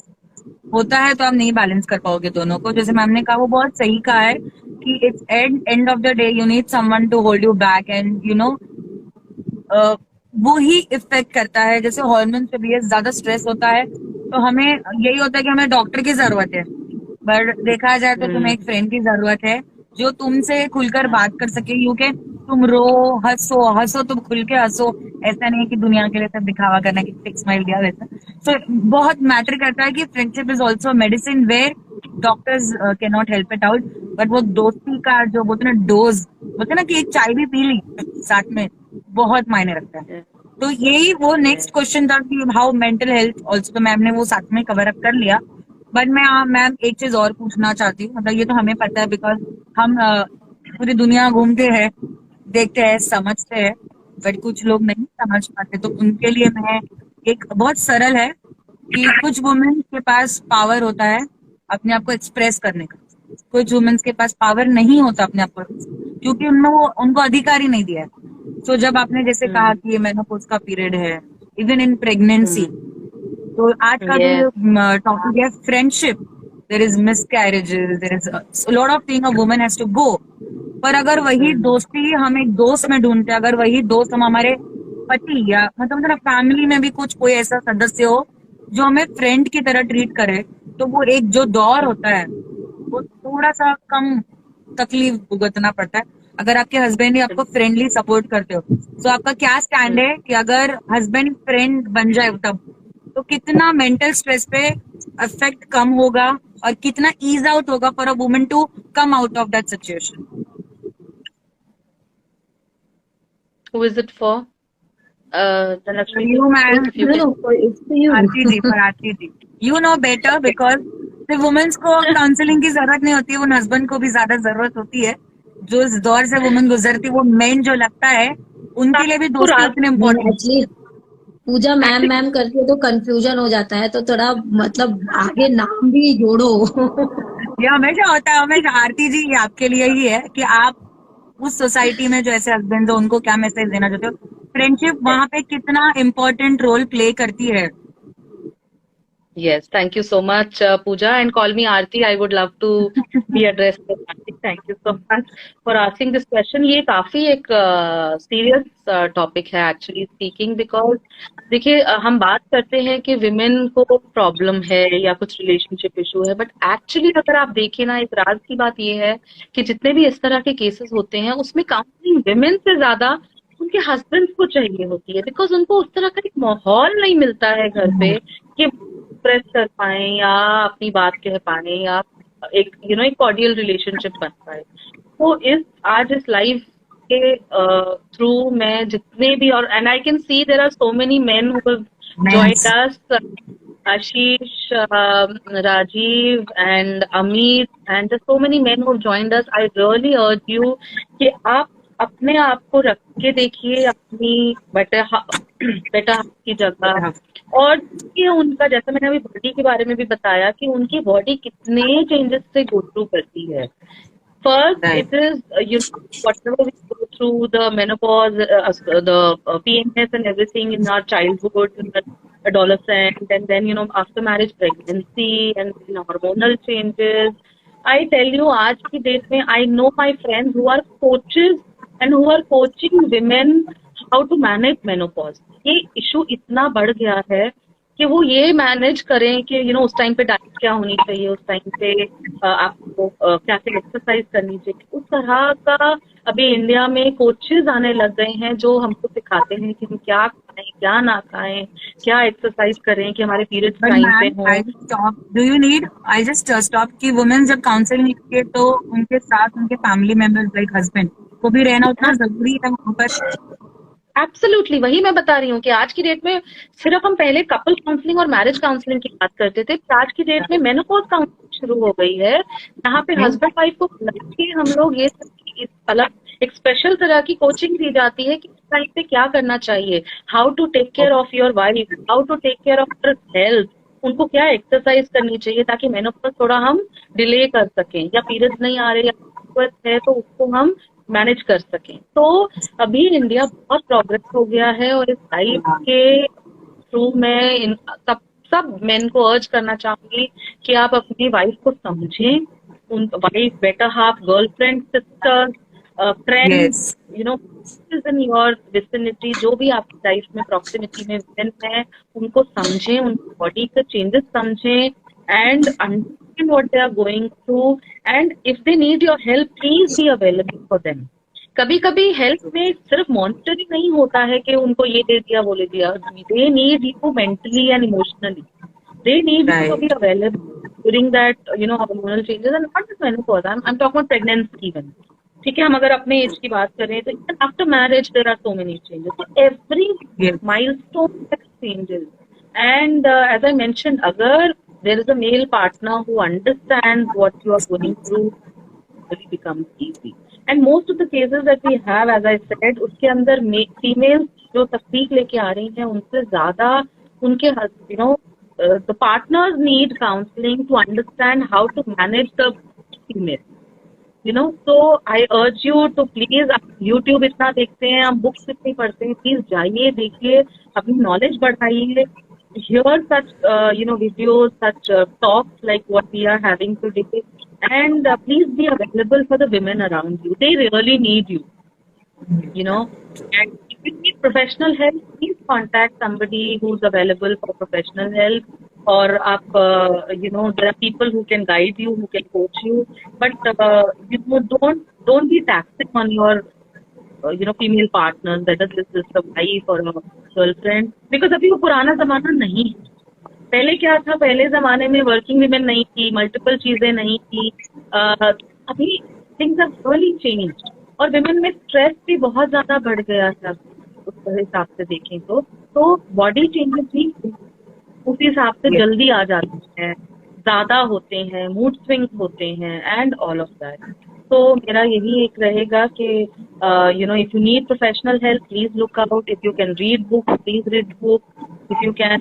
Speaker 1: होता है, तो आप नहीं बैलेंस कर पाओगे दोनों को. जैसे मैम ने कहा, वो बहुत सही कहा है कि it's end of the day you need someone to hold you back, and वो ही इफेक्ट करता है. जैसे हार्मोन से भी ज्यादा स्ट्रेस होता है तो हमें यही होता है कि हमें डॉक्टर की जरूरत है, बट देखा जाए तो तुम्हें एक फ्रेंड की जरूरत है जो तुमसे खुलकर बात कर सके. क्योंकि तुम रो, हंसो तुम खुल के हंसो. ऐसा नहीं है कि दुनिया के लिए सब दिखावा करना कि टिक स्माइल दिया वैसा. सो बहुत मैटर करता है कि friendship is also medicine where doctors can not help it out, but वो दोस्ती का जो बोलते ना डोज, बोलते ना कि एक चाय भी पी ली साथ में, बहुत मायने रखता है. तो यही वो नेक्स्ट क्वेश्चन था कि हाउ मेंटल हेल्थ ऑल्सो, तो मैम ने वो साथ में कवर अप कर लिया. बट मैं मैम एक चीज और पूछना चाहती हूँ. मतलब ये तो हमें पता है बिकॉज हम पूरी दुनिया घूमते हैं, देखते हैं, समझते हैं, बट कुछ लोग नहीं समझ पाते. तो उनके लिए मैं एक बहुत सरल है कि कुछ वुमेन के पास पावर होता है अपने आप को एक्सप्रेस करने का, कुछ वुमेन्स के पास पावर नहीं होता अपने आप को, क्योंकि उनको अधिकार ही नहीं दिया है. तो जब आपने जैसे कहा कि ये मेनोपॉज का पीरियड है, इवन इन प्रेगनेंसी, तो आज का जो टॉपिक है friendship, there is miscarriages, there is lot of thing a woman has to go. पर अगर वही दोस्ती हम एक दोस्त में ढूंढते, अगर वही दोस्त हम हमारे पति या मतलब फैमिली में भी कुछ कोई ऐसा सदस्य हो जो हमें फ्रेंड की तरह ट्रीट करे, तो वो एक जो दौर होता है वो थोड़ा सा कम तकलीफ भुगतना पड़ता है. अगर आपके हस्बैंड ही आपको फ्रेंडली सपोर्ट करते हो, तो आपका क्या स्टैंड है कि अगर हस्बैंड फ्रेंड बन जाए तब तो कितना मेंटल स्ट्रेस पे इफेक्ट कम होगा और कितना ईज आउट होगा for a woman to come out of that situation.
Speaker 3: Who is it for?
Speaker 1: You, ma'am.
Speaker 2: No, it's for you.
Speaker 1: Aarti ji, you know better because सिर्फ वुमेन्स को counselling की जरूरत नहीं होती है, उन हस्बैंड को भी ज्यादा जरूरत होती है। जो इस दौर से वुमेन गुजरती है, वो मेन जो लगता है उनके लिए भी दोस्ती उतने इम्पोर्टेंट।
Speaker 2: एक्चुअली पूजा मैम मैम करके तो कंफ्यूजन हो जाता है, तो थोड़ा मतलब आगे नाम भी जोड़ो।
Speaker 1: ये हमेशा होता है, हमेशा। आरती जी, ये आपके लिए ही है कि आप उस सोसाइटी में जो ऐसे हस्बैंड हो उनको क्या मैसेज देना चाहते हो, फ्रेंडशिप वहां पे कितना इम्पोर्टेंट रोल प्ले करती है।
Speaker 3: Yes, thank you so much, Pooja, and call me Aarti. I would love to be addressed as Aarti. Thank you so much for asking this question. ये काफी एक serious topic है actually speaking, because देखिए हम बात करते हैं कि women को प्रॉब्लम है या कुछ रिलेशनशिप इशू है, बट एक्चुअली अगर आप देखें ना, एक राज की बात ये है कि जितने भी इस तरह के केसेस होते हैं उसमें काउंसलिंग विमेन से ज्यादा उनके हस्बैंड को चाहिए होती है, बिकॉज उनको उस तरह का एक माहौल नहीं मिलता है घर पे कि प्रेस कर पाए या अपनी बात कह पाए या एक एक कॉर्डियल रिलेशनशिप बन पाए। तो आज इस लाइफ के थ्रू मैं जितने भी, और and I can see there are so many men who joined us, Ashish, Rajiv and Amit, and so many men who joined us. I really urge you कि आप अपने आप को रख के देखिए अपनी बेटर हाफ की जगह, और ये उनका, जैसा मैंने अभी बॉडी के बारे में भी बताया कि उनकी बॉडी कितने चेंजेस से गो थ्रू करती है। First, it is whatever we go through the menopause, the PMS and everything in our childhood, in the adolescent, and then after marriage pregnancy and hormonal changes. I tell you, आज की date में I know my friends who are coaches and who are coaching women how to manage menopause. ये issue इतना बढ़ गया है कि वो ये मैनेज करें कि उस टाइम पे डाइट क्या होनी चाहिए, उस टाइम पे आपको क्या क्या एक्सरसाइज करनी चाहिए, उस तरह का अभी इंडिया में कोचेस आने लग गए हैं जो हमको सिखाते हैं कि हम क्या खाएं, क्या ना खाएं, क्या एक्सरसाइज करें कि हमारे पीरियड्स टाइम पे हो।
Speaker 1: Do you need, I just stop कि वुमेन जब काउंसलिंग के तो उनके साथ उनके फैमिली मेंबर्स लाइक हस्बैंड को भी रहना उतना जरूरी है वहाँ पर।
Speaker 3: एब्सोल्युटली, वही मैं बता रही हूँ कि आज की डेट में सिर्फ हम पहले कपल काउंसलिंग और मैरिज काउंसलिंग की बात करते थे, आज की डेट में मेनोपॉज काउंसलिंग शुरू हो गई है, जहाँ पे हस्बैंड वाइफ को बुला के हम लोग ये अलग एक स्पेशल तरह की कोचिंग दी जाती है कि इस टाइम पे क्या करना चाहिए, how to take care of your wife, how to take care of her health, उनको क्या एक्सरसाइज करनी चाहिए ताकि मेनोपॉज थोड़ा हम डिले कर सकें, या पीरियड्स नहीं आ रहे या है तो उसको हम मैनेज कर सकें। तो अभी इंडिया बहुत प्रोग्रेस हो गया है, और इस लाइफ के थ्रू मैं सब मेन को अर्ज करना चाहूंगी कि आप अपनी वाइफ को समझें, उन wife, better half, girlfriend, sister, friends, in your vicinity, जो भी आपकी लाइफ में प्रॉक्सिमिटी में विमेन है, उनको समझें, उनकी बॉडी के चेंजेस समझें, and understand what they are going through, and if they need your help, please be available for them. कभी कभी हेल्प में सिर्फ मॉनिटरी नहीं होता है कि उनको ये दे दिया वो ले दिया, they need you mentally and emotionally, they need you to be available during that hormonal changes, and not just menopause, I'm talking about pregnancy even. ठीक है, हम अगर अपने एज की बात करें तो even after marriage there are so many changes, so every milestone has changes, and as I mentioned, अगर there is a male partner who understands what you are going through, it really becomes easy. And most of the cases that we have, as I said, उसके अंदर females जो तकलीफ लेके आ रही हैं, उनसे ज्यादा उनके the partners need counseling to understand how to manage the female. So I urge you to please, YouTube इतना देखते हैं, हम बुक्स इतनी पढ़ते हैं, प्लीज जाइए, देखिए, अपनी नॉलेज बढ़ाइए, hear such videos, such talks like what we are having today, and please be available for the women around you. They really need you, and if you need professional help, please contact somebody who's available for professional help, or there are people who can guide you, who can coach you, but don't be taxing on your female partners, whether this is a wife or a girlfriend, because अभी वो पुराना जमाना नहीं है। पहले क्या था, पहले जमाने में वर्किंग विमेन नहीं थी, मल्टीपल चीजें नहीं थी, अभी थिंग्स हैव रियली चेंज्ड, और विमेन में स्ट्रेस भी बहुत ज्यादा बढ़ गया है उस हिसाब से देखें तो बॉडी चेंजेस भी उस हिसाब से जल्दी आ जाती है, ज्यादा होते हैं, मूड स्विंग्स होते हैं एंड ऑल ऑफ दैट. तो मेरा यही एक रहेगा कि if you need professional help, please look out. If you can read books, please read books. If you can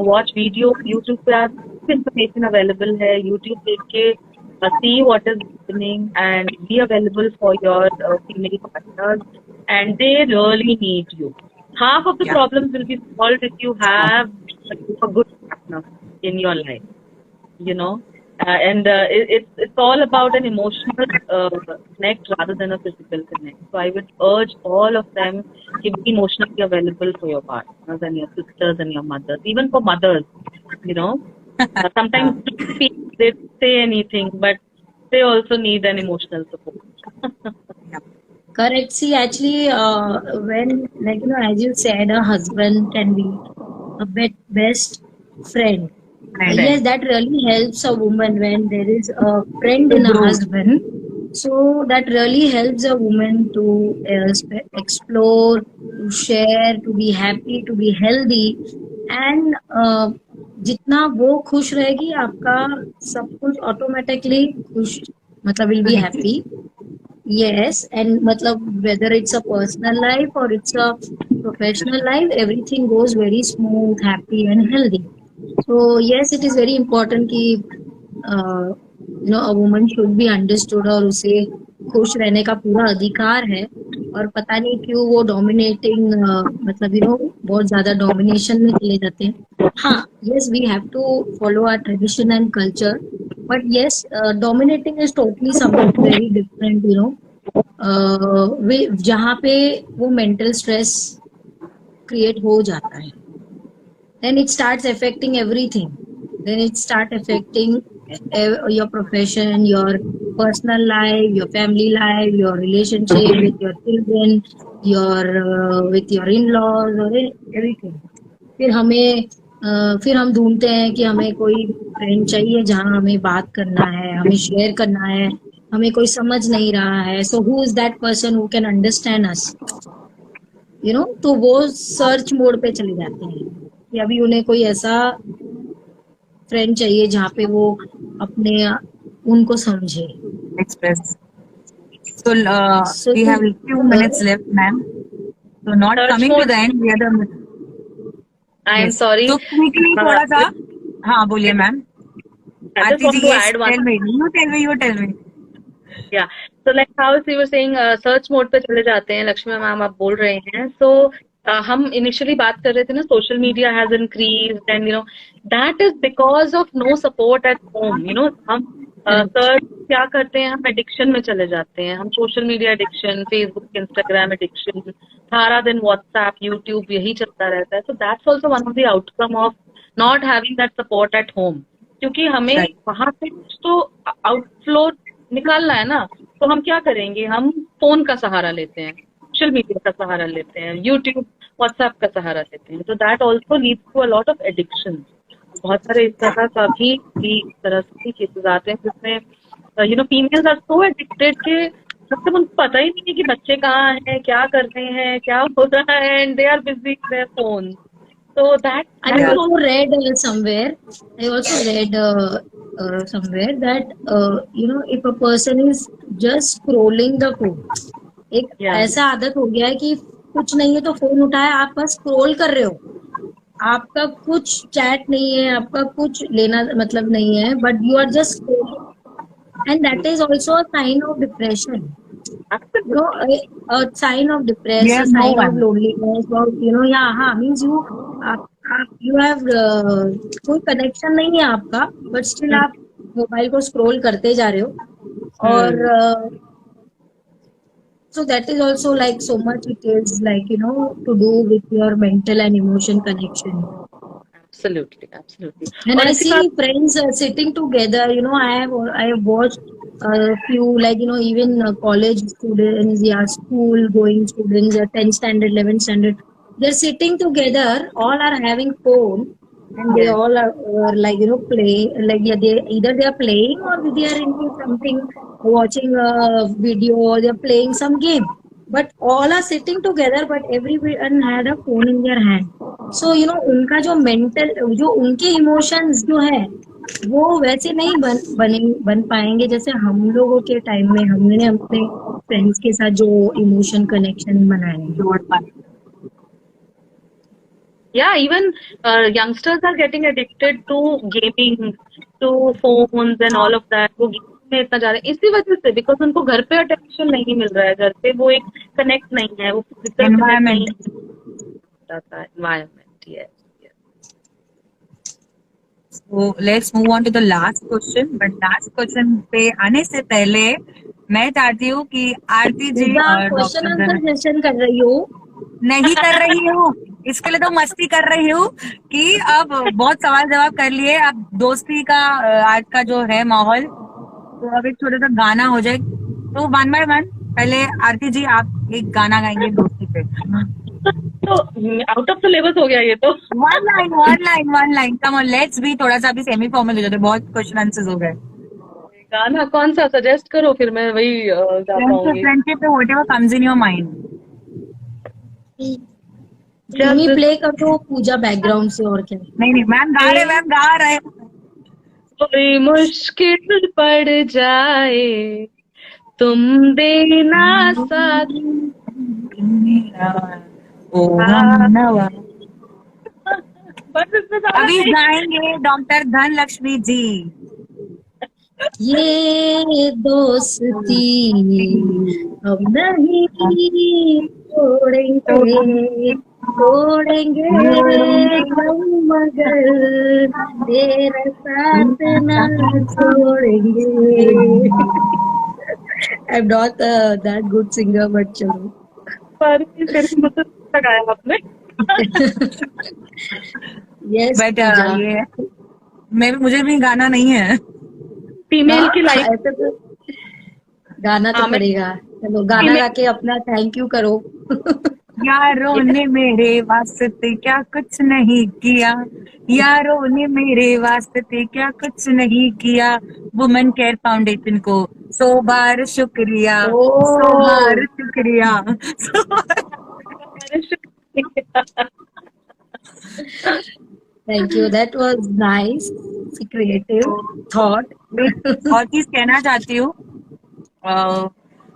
Speaker 3: watch videos, YouTube पे आज information available है. YouTube देख के see what is happening and be available for your female partners, and they really need you. Half of the problems will be solved if you have a good partner in your life, and it's all about an emotional connect rather than a physical connect. So I would urge all of them to be emotionally available for your partners and your sisters and your mothers, even for mothers. Sometimes they say anything, but they also need an emotional support.
Speaker 2: Correct. See, actually, when, as you said, a husband can be a best friend. Yes, that really helps a woman when there is a friend in a husband. So that really helps a woman to explore, to share, to be happy, to be healthy. And जितना वो खुश रहेगी, आपका सब कुछ automatically खुश, मतलब will be happy. Yes, and matlab, whether it's a personal life or it's a professional life, everything goes very smooth, happy and healthy. So yes, it is very important कि a woman should be understood और उसे खुश रहने का पूरा अधिकार है. और पता नहीं क्यों वो डोमिनेटिंग मतलब बहुत ज्यादा डोमिनेशन में चले जाते हैं. हाँ, yes, we have to follow our tradition and culture, but yes, dominating is totally something very different. जहाँ पे वो mental stress create हो जाता है, then it starts affecting everything. Then it starts affecting your profession, your personal life, your family life, your relationship with your children, with your in-laws, or everything. फिर हम ढूंढते हैं कि हमें कोई फ्रेंड चाहिए जहाँ हमें बात करना है, हमें शेयर करना है, हमें कोई समझ नहीं रहा है. So who is that person who can understand us? तो वो सर्च मोड पे चले जाते हैं कि अभी उन्हें कोई ऐसा फ्रेंड चाहिए जहाँ पे वो उनको समझे.
Speaker 1: Express. So we have a few minutes left, ma'am. So not coming to the end, we are the.
Speaker 3: I am sorry.
Speaker 1: So quickly थोड़ा सा. हाँ, बोलिए ma'am.
Speaker 3: I just want to add one.
Speaker 1: You tell me.
Speaker 3: Yeah. So like how you were saying, search mode पे चले जाते हैं. Lakshmi ma'am आप बोल रहे हैं. So हम initially बात कर रहे थे ना, social media has increased, and that is because of no support at home. हम सर्च क्या करते हैं, हम एडिक्शन में चले जाते हैं. हम social media addiction, Facebook, Instagram addiction, सारा दिन व्हाट्सएप, यूट्यूब यही चलता रहता है. So that's also one of the outcome of not having that support at home. क्योंकि हमें वहां से कुछ तो आउटफ्लो निकालना है ना, तो हम क्या करेंगे, हम फोन का सहारा लेते हैं, सोशल मीडिया का सहारा लेते हैं, यूट्यूब, व्हाट्सएप का सहारा लेते हैं. तो that also leads to a lot of addiction. बहुत सारे इस तरह का भी इस तरह से केसेस आते हैं जिसमें फीमेल्स आर सो एडिक्टेड के मतलब उनको पता ही नहीं है कि बच्चे कहाँ हैं, क्या कर रहे हैं, क्या हो रहा है, and they are busy with their phone. So that
Speaker 2: I also read somewhere that if a person is just scrolling the phone, एक ऐसा आदत हो गया है कि कुछ नहीं है तो फोन उठाया, आप बस स्क्रॉल कर रहे हो, आपका कुछ चैट नहीं है, आपका कुछ लेना मतलब नहीं है, but you are just scrolling, and that is also a sign of depression. A sign of depression, a sign of loneliness, or means you have कोई कनेक्शन नहीं है आपका, बट स्टिल आप मोबाइल को स्क्रॉल करते जा रहे हो. और so that is also like so much it is like to do with your mental and emotion connection.
Speaker 3: Absolutely.
Speaker 2: And I see friends sitting together. I have watched a few, like even college students, school going students, 10th standard, 11th standard. They're sitting together. All are having phone, and they all are play. Like either they are playing or they are into something, watching a video, or they are playing some game. But all are sitting together, but everyone had a phone in their hand. So उनका जो mental, जो उनके emotions जो है, वो वैसे नहीं बन पाएंगे जैसे हम लोगों के टाइम में हमने अपने फ्रेंड्स के साथ जो इमोशन कनेक्शन बनाए हैं।
Speaker 1: जोड़ पाए।
Speaker 3: Yeah, even youngsters are getting addicted to gaming, to phones and all of that. वो गेम में इतना जा रहे हैं इसी वजह से, बिकॉज उनको घर पे अटेंशन नहीं मिल रहा है, घर पे वो एक कनेक्ट नहीं है, वो फिजिकल कनेक्ट नहीं
Speaker 1: एनवायरमेंट।
Speaker 3: रहता है, environment. Yes.
Speaker 1: So let's move on to the last question. But last question पे आने से पहले मैं चाहती हूँ कि आरती जी और
Speaker 2: क्वेश्चन
Speaker 1: डॉक्टर
Speaker 2: आंसर सेशन कर रही हो?
Speaker 1: नहीं कर रही हूँ, इसके लिए तो मस्ती कर रही हूँ कि अब बहुत सवाल जवाब कर लिए, अब दोस्ती का आज का जो है माहौल, तो अब एक छोटा सा गाना हो जाए। तो 1 by 1 पहले आरती जी आप एक गाना गाएंगे दोस्ती पे।
Speaker 3: तो आउट ऑफ सिलेबस हो गया ये तो।
Speaker 1: One line come on, let's भी थोड़ा सा अभी सेमी फॉर्मल हो जाते, बहुत क्वेश्चन आंसर्स हो गए।
Speaker 3: गाना कौन सा सजेस्ट करो, फिर मैं वही गा पाऊंगी।
Speaker 1: फ्रेंडशिप पे whatever comes in your mind.
Speaker 2: Me play कर दो पूजा बैकग्राउंड से, और क्या।
Speaker 1: नहीं मैम गा रहे।
Speaker 3: कोई मुश्किल पड़ जाए तुम देना साथ
Speaker 1: ओ नवा।
Speaker 3: बस इसमें सारा
Speaker 1: अभी गाएंगे डॉक्टर धनलक्ष्मी जी।
Speaker 2: ये दोस्ती हम नहीं तोड़ेंगे हम, मगर तेरा साथ ना छोड़ेंगे। I am not that good singer, but चलो।
Speaker 3: पर फिर मुझे लगाया आपने।
Speaker 2: यस
Speaker 1: बट ये मुझे भी गाना नहीं है।
Speaker 3: फीमेल की लाइफ
Speaker 2: ऐसे तो गाना तो पड़ेगा। चलो गाना गा के अपना थैंक यू करो।
Speaker 1: यारों ने मेरे वास्ते क्या कुछ नहीं किया, यारों ने मेरे वास्ते क्या कुछ नहीं किया, वुमेन केयर फाउंडेशन को 100 बार शुक्रिया, 100 बार शुक्रिया।
Speaker 2: Thank you, that was nice, creative thought.
Speaker 1: और चीज कहना चाहती हूँ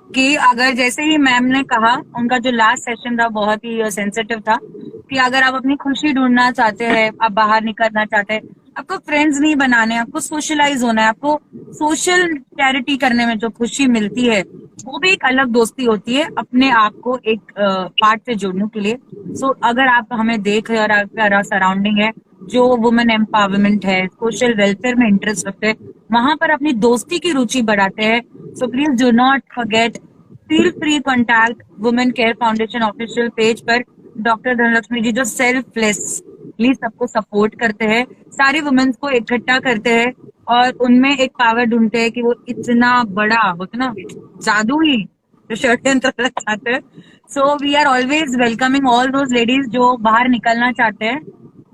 Speaker 1: कि अगर जैसे ही मैम ने कहा, उनका जो लास्ट सेशन था बहुत ही सेंसिटिव था, कि अगर आप अपनी खुशी ढूंढना चाहते हैं, आप बाहर निकलना चाहते हैं, आपको फ्रेंड्स नहीं बनाने, आपको सोशलाइज होना है, आपको सोशल चैरिटी करने में जो खुशी मिलती है वो भी एक अलग दोस्ती होती है, अपने आप को एक पार्ट से जोड़ने के लिए। सो अगर आप हमें देख रहे और आपका सराउंडिंग है जो वुमेन एम्पावरमेंट है, सोशल वेलफेयर में इंटरेस्ट रखते हैं, वहां पर अपनी दोस्ती की रुचि बढ़ाते हैं, so please do not forget, feel free contact women care foundation official page पर डॉक्टर धनलक्ष्मी जी, जो सेल्फलेसली सबको सपोर्ट करते हैं, सारी वुमेन्स को इकट्ठा करते हैं और उनमें एक पावर ढूंढते हैं कि वो इतना बड़ा होता ना जादू ही जो षड्यंत्र चाहते हैं। So we are always welcoming all those ladies जो बाहर निकलना चाहते हैं,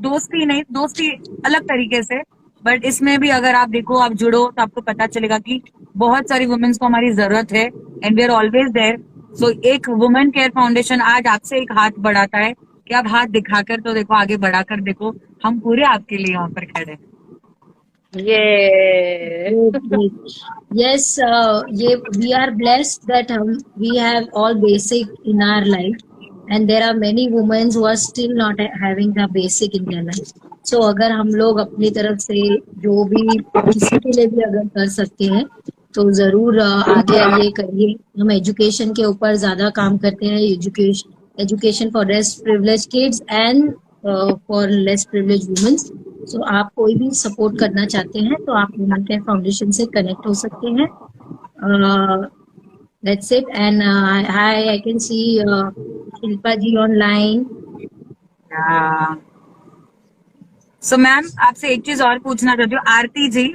Speaker 1: दोस्ती नहीं, दोस्ती अलग तरीके से, बट इसमें भी अगर आप देखो, आप जुड़ो तो आपको पता चलेगा कि बहुत सारी वुमेन्स को हमारी जरूरत है and we are always there. So एक वुमेन केयर फाउंडेशन आज आपसे एक हाथ बढ़ाता है कि आप हाथ दिखाकर तो देखो, आगे बढ़ाकर देखो, हम पूरे आपके लिए यहाँ पर खड़े हैं।
Speaker 2: Yes, we are blessed that we have all basic in our life, and there are many women who are still not having the basic in their life. So अगर हम लोग अपनी तरफ से जो भी किसी के लिए भी अगर कर सकते हैं तो जरूर आगे आइए, करिए। हम एजुकेशन के ऊपर ज्यादा काम करते हैं, education for less privilege kids and for less privilege womens. So आप कोई भी सपोर्ट करना चाहते हैं तो आप वुमेन केयर फाउंडेशन से कनेक्ट हो सकते हैं। That's it. And hi, I can see Shilpa ji online.
Speaker 1: So ma'am आपसे एक चीज और पूछना चाहती हूँ, आरती जी।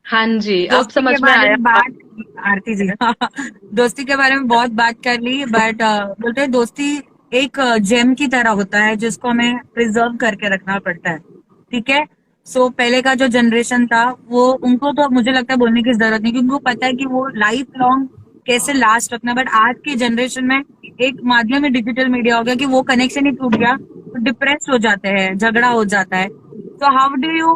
Speaker 3: हाँ जी, अब समझ में आया
Speaker 1: आरती जी। दोस्ती के बारे में बहुत बात कर ली, बट बोलते हैं दोस्ती एक जेम की तरह होता है जिसको हमें प्रिजर्व करके रखना पड़ता है, ठीक है। सो पहले का जो जनरेशन था वो, उनको तो मुझे लगता है बोलने की जरूरत नहीं, क्योंकि उनको पता है कि वो लाइफ लॉन्ग कैसे लास्ट रखना। बट आज की जनरेशन में एक माध्यम में डिजिटल मीडिया हो गया कि वो कनेक्शन ही टूट गया तो डिप्रेस हो जाते हैं, झगड़ा हो जाता है। So how do you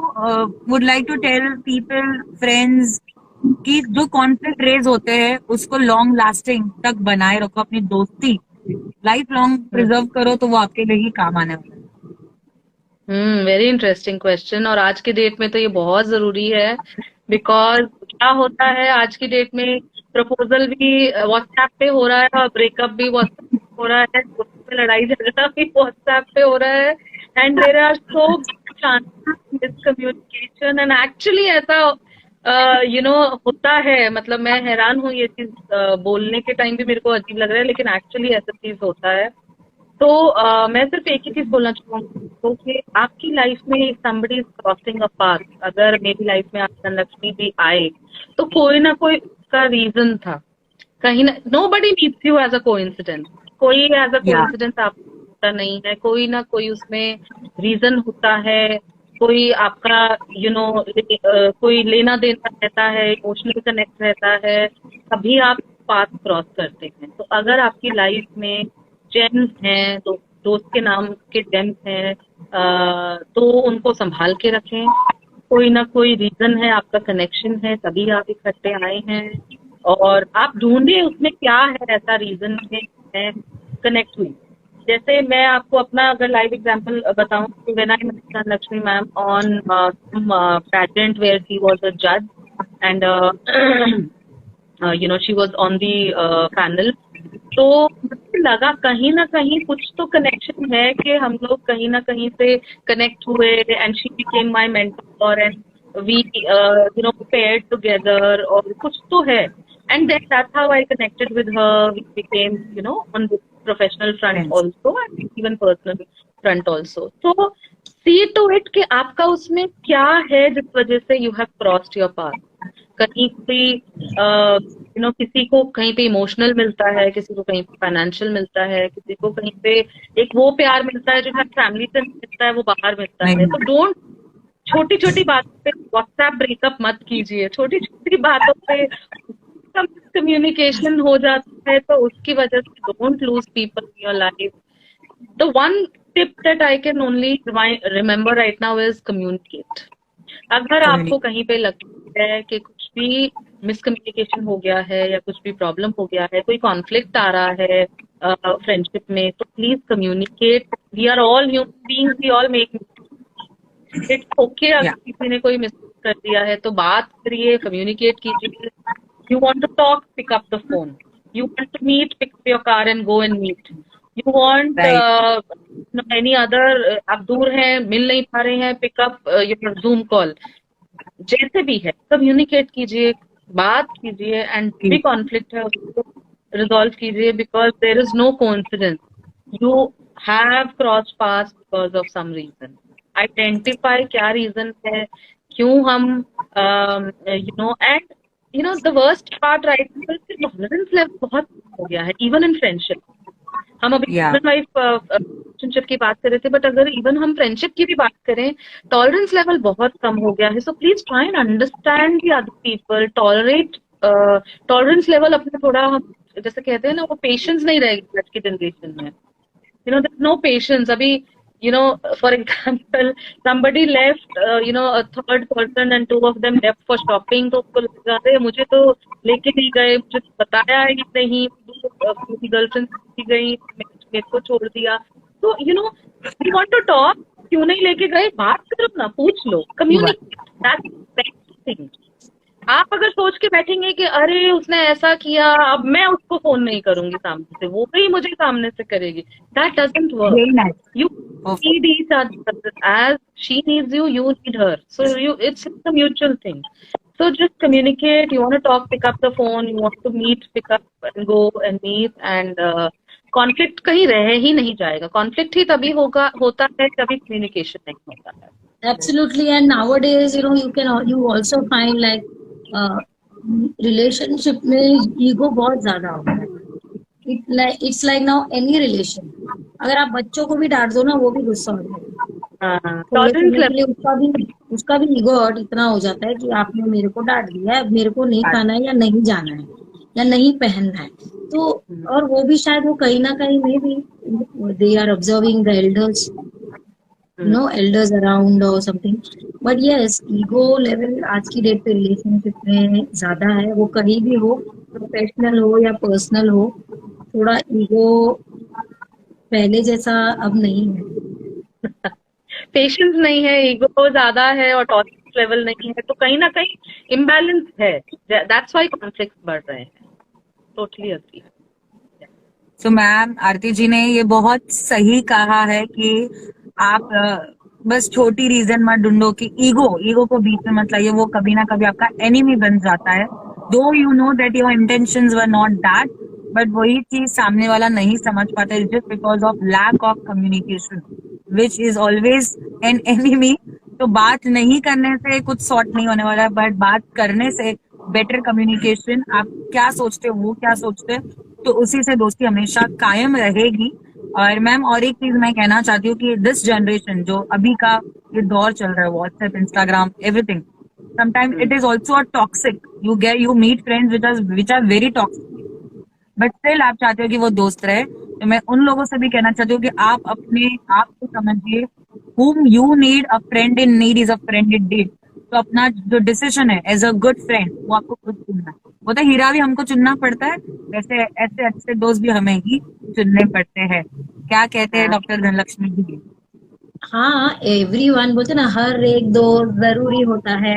Speaker 1: would like to tell people, friends, कि जो कॉन्फ्लिक्ट रेज होते हैं उसको लॉन्ग लास्टिंग तक बनाए रखो, अपनी दोस्ती लाइफ लॉन्ग प्रिजर्व करो, तो वो आपके लिए ही काम आने वाला है।
Speaker 3: Very interesting question. और आज की डेट में तो ये बहुत जरूरी है, बिकॉज क्या होता है आज की डेट में, प्रपोजल भी व्हाट्सएप पे हो रहा है और ब्रेकअप भी व्हाट्सएप पे हो रहा है, में लड़ाई झगड़ा भी व्हाट्सएप पे हो रहा है, and there are so chances miscommunication, and actually ऐसा होता है। मतलब मैं हैरान हूँ, ये चीज बोलने के टाइम भी मेरे को अजीब लग रहा है, लेकिन एक्चुअली ऐसा चीज होता है। तो मैं सिर्फ एक ही चीज बोलना चाहूंगी तो कि आपकी लाइफ में somebody is crossing a path, अगर मेरी लाइफ में आज धनलक्ष्मी भी आए तो कोई ना कोई उसका रीजन था। कहीं ना, nobody meets you as a coincidence, कोई एज अ कोइंसिडेंस आपको होता नहीं है, कोई ना कोई उसमें रीजन होता है, कोई आपका कोई लेना देना रहता है, इमोशनल कनेक्ट रहता है, तभी आप पाथ क्रॉस करते हैं। तो अगर आपकी लाइफ में जेम्स हैं, तो दोस्त के नाम के जेम्स हैं, तो उनको संभाल के रखें। कोई ना कोई रीजन है, आपका कनेक्शन है, तभी आप इकट्ठे आए हैं, और आप ढूंढिए उसमें क्या है ऐसा रीजन है कनेक्ट हुई। जैसे मैं आपको अपना अगर लाइव एग्जांपल बताऊं, तो when I met Dhanalakshmi ma'am on some pageant where she was a जज, and she was on the panel, तो मुझे लगा कहीं ना कहीं कुछ तो कनेक्शन है कि हम लोग कहीं ना कहीं से कनेक्ट हुए, and she became my mentor, and we paired together, और कुछ तो है, and that's how I connected with her. We became on the professional front also, and even personal front also. So see to it कि आपका उसमें क्या है जिस वजह से you have crossed your path. कहीं पे किसी को कहीं पे इमोशनल मिलता है, किसी को कहीं पे फाइनेंशियल मिलता है, किसी को कहीं पे एक वो प्यार मिलता है जो फैमिली से मिलता है, वो बाहर मिलता है। तो डोंट, छोटी छोटी बातों पे व्हाट्सएप ब्रेकअप मत कीजिए, छोटी छोटी बातों पे कम्युनिकेशन हो जाता है, तो उसकी वजह से don't lose people in your life. The one tip that I can only remember right now is communicate. अगर आपको कहीं पे लगता है कि कुछ भी मिसकम्युनिकेशन हो गया है या कुछ भी प्रॉब्लम हो गया है, कोई कॉन्फ्लिक्ट आ रहा है फ्रेंडशिप में, तो please communicate. We are all human beings, we all make mistakes. It's okay अगर किसी ने कोई मिस्टेक कर दिया है तो बात करिए, कम्युनिकेट कीजिए। You want to talk, pick up the phone. You want to meet, pick up your car and go and meet. You want any other, आप दूर हैं, मिल नहीं पा रहे हैं, pick up your Zoom call. जैसे भी है, communicate कीजिए, बात कीजिए, and भी conflict है उसको resolve कीजिए, because there is no coincidence. You have crossed paths because of some reason. Identify क्या reason है, क्यों हम and the worst part right now is the tolerance level बहुत हो गया है, even in friendship. हम अभी husband wife relationship की बात कर रहे थे, बट अगर even हम friendship की भी बात करें, tolerance level बहुत कम हो गया है. So please try and understand the other people, tolerate, tolerance level अपने थोड़ा, हम जैसे कहते हैं ना, वो patience नहीं रहेगी आज की generation में. There's no patience. अभी for example, somebody left, a third person and two of them left for shopping, तो उसको लगा रहे मुझे तो लेके नहीं गए, मुझे बताया ही नहीं, मेरी गर्लफ्रेंड गई, मेरे को छोड़ दिया. तो you want to talk, क्यों नहीं लेके गए, बात करो ना, पूछ लो, communicate. That's the best thing. आप अगर सोच के बैठेंगे कि अरे उसने ऐसा किया, अब मैं उसको फोन नहीं करूंगी सामने से, वो भी मुझे सामने से करेगी, that doesn't work. You need each other. As she needs you, you need her. So it's a mutual thing. So just communicate. You want to talk, pick up the phone. You want to meet, pick up and go and meet. And conflict कहीं रह ही नहीं जाएगा. Conflict ही तभी होता है जब communication नहीं होता है.
Speaker 2: Absolutely. And nowadays, you also find like relationship में ego बहुत ज्यादा होता है. It's like now any relation. अगर आप बच्चों को भी डांट दो ना, वो भी गुस्सा हो जाएगा. उसका भी ईगो हर्ट इतना हो जाता है कि आपने मेरे को डांट दिया है, मेरे को नहीं खाना है या नहीं जाना है या नहीं पहनना है. तो और वो भी शायद वो कहीं ना कहीं में भी they are observing the elders. elders around or something. But yes, ego level आज की डेट पे रिलेशनशिप में ज्यादा है, वो कहीं भी हो, प्रोफेशनल हो या पर्सनल हो, थोड़ा ईगो पहले जैसा अब नहीं है।
Speaker 3: पेशेंस नहीं है, ईगो ज्यादा है और टॉलरेंस लेवल नहीं है, तो कहीं ना कहीं इम्बैलेंस है, दैट्स व्हाई कॉन्फ्लिक्ट बढ़ रहे हैं। Totally agree.
Speaker 1: तो मैम आरती जी ने ये बहुत सही कहा है कि आप बस छोटी रीजन मत ढूंढो कि ईगो को बीच में मत लाइए, वो कभी ना कभी आपका एनिमी बन जाता है। Though you know that your intentions were not that, but वही चीज सामने वाला नहीं समझ पाता है just because of lack of communication which is always an enemy. तो बात नहीं करने से कुछ सॉर्ट नहीं होने वाला है, बट बात करने से बेटर कम्युनिकेशन, आप क्या सोचते हो वो क्या सोचते हैं, तो उसी से दोस्ती हमेशा कायम रहेगी। और मैम और एक चीज मैं कहना चाहती हूँ कि दिस जनरेशन जो अभी का ये दौर चल रहा है, WhatsApp, Instagram, everything, sometimes it is also a toxic. You meet friends which are very toxic, but still आप चाहते हो कि वो दोस्त रहे। तो मैं उन लोगों से भी कहना चाहती हूँ कि आप अपने आप को समझिए, whom you need, a friend in need is a friend indeed। तो अपना जो डिसीजन है एज अ गुड फ्रेंड, वो आपको खुद चुनना है। वो तो हीरा भी हमको चुनना पड़ता है, वैसे ऐसे अच्छे दोस्त भी हमें ही चुनने पड़ते हैं। क्या कहते हैं डॉक्टर धनलक्ष्मी जी?
Speaker 2: हाँ, एवरीवन बोलते ना, हर एक दोस्त जरूरी होता है।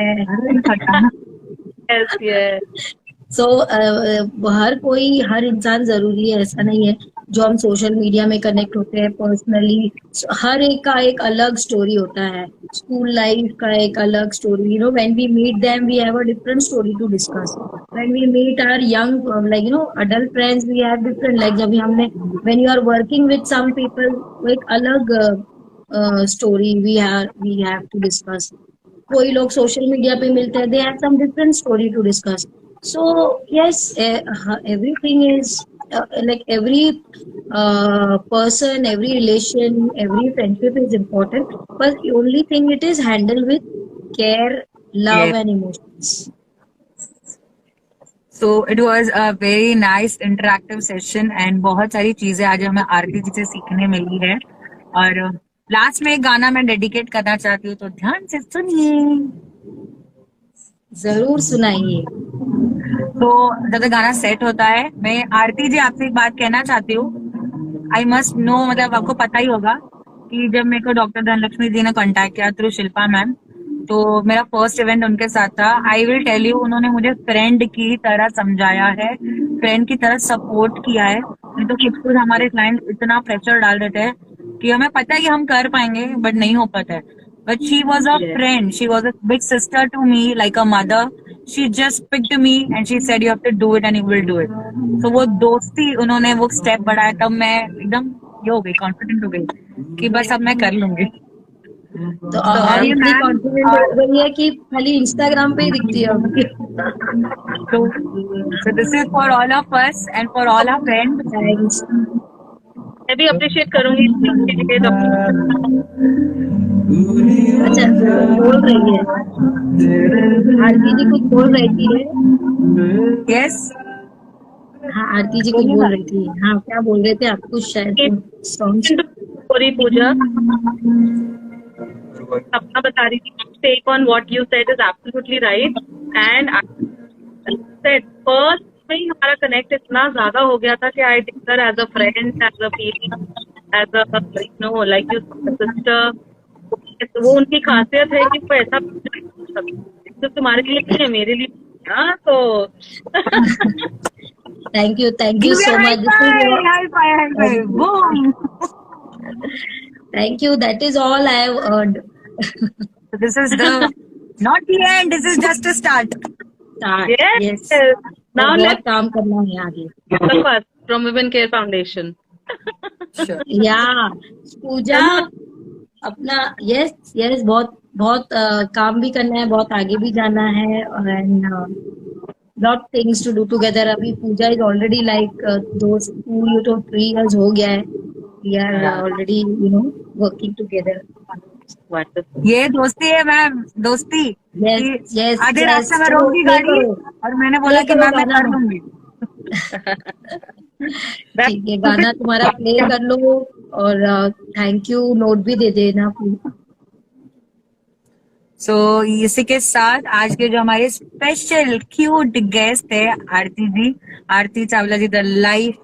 Speaker 3: Yes yes.
Speaker 2: सो हर कोई, हर इंसान जरूरी है, ऐसा नहीं है। जो हम सोशल मीडिया में कनेक्ट होते हैं पर्सनली, हर एक का एक अलग स्टोरी होता है। स्कूल लाइफ का एक अलग story, when we meet them we have a different story to discuss. When we meet our young adult friends, we have different, like जब हमने, when you are working with some people, वो एक अलग story we have to discuss. कोई लोग social media पे मिलते हैं, they have some different story to discuss. So yes, everything is like every person, every relation, every friendship is important, but the only thing it is handled with care, love,
Speaker 1: Yes.
Speaker 2: and emotions.
Speaker 1: So it was a very nice interactive session and बहुत सारी चीजें आज हमें आरती जी से सीखने मिली है। और last में एक गाना मैं डेडिकेट करना चाहती हूँ, तो ध्यान से सुनिए।
Speaker 2: जरूर सुनाइए।
Speaker 1: तो जब तक गाना सेट होता है, मैं आरती जी आपसे एक बात कहना चाहती हूँ। आई मस्ट नो, मतलब आपको पता ही होगा कि जब मेरे को डॉक्टर धनलक्ष्मी जी ने कांटेक्ट किया थ्रू शिल्पा मैम, तो मेरा फर्स्ट इवेंट उनके साथ था। आई विल टेल यू, उन्होंने मुझे फ्रेंड की तरह समझाया है, फ्रेंड की तरह सपोर्ट किया है। नहीं तो खुद खुद हमारे क्लाइंट इतना प्रेशर डाल देते हैं कि हमें पता है कि हम कर पाएंगे, बट नहीं हो पाता है। But she was a friend. She was a big sister to me, like a mother. She just picked me and she said, "You have to do it and you will do it." So वो दोस्ती, उन्होंने वो step बढ़ाया, तब मैं एकदम ये हो गई, कॉन्फिडेंट हो गई कि बस अब मैं कर लूंगी।
Speaker 2: तो और इतनी कॉन्फिडेंट हो गई है कि खाली इंस्टाग्राम पे ही दिखती है उनकी।
Speaker 1: So this is for all of us and for all our friends.
Speaker 2: Thanks.
Speaker 3: मैं भी अप्रिशिएट करूंगी
Speaker 2: अच्छा, बोल रही है आरती जी, कुछ बोल रही थी।
Speaker 1: Yes.
Speaker 2: हाँ, आरती जी कुछ बोल रही थी। हाँ, क्या बोल रहे थे आप? कुछ शायद सॉन्ग।
Speaker 3: पूरी पूजा अपना बता रही थी, take on what you said is absolutely right. And said first में ही हमारा कनेक्ट इतना ज्यादा हो गया था कि I take her as a friend, as a feeling, as a like you sister. वो उनकी खासियत है कि वो ऐसा तो तुम्हारे लिए नहीं है, मेरे लिए। हाँ, तो
Speaker 2: thank you so much. Thank you. That is all I have earned.
Speaker 1: So this is not the end. This is just a start.
Speaker 2: Yes.
Speaker 3: Now
Speaker 2: बहुत
Speaker 3: let's
Speaker 2: काम करना है आगे।
Speaker 3: first from Women Care Foundation.
Speaker 1: Sure.
Speaker 2: या पूजा अपना yes बहुत काम भी करना है, बहुत आगे भी जाना है, and lot things to do together. अभी पूजा is already like those 2 to 3 years हो गया है। We are already working together.
Speaker 1: ये दोस्ती है मैम, दोस्ती।
Speaker 2: Yes.
Speaker 1: आधे रास्ते में रोक दी गाड़ी और मैंने बोला कि मैं कर दूंगी।
Speaker 2: ठीक है, गाना तुम्हारा प्ले कर लो। और थैंक यू नोट भी दे देना प्लीज।
Speaker 1: सो इसी के साथ आज के जो हमारे स्पेशल क्यूट गेस्ट है Aarti ji, Aarti Chawla ji, the life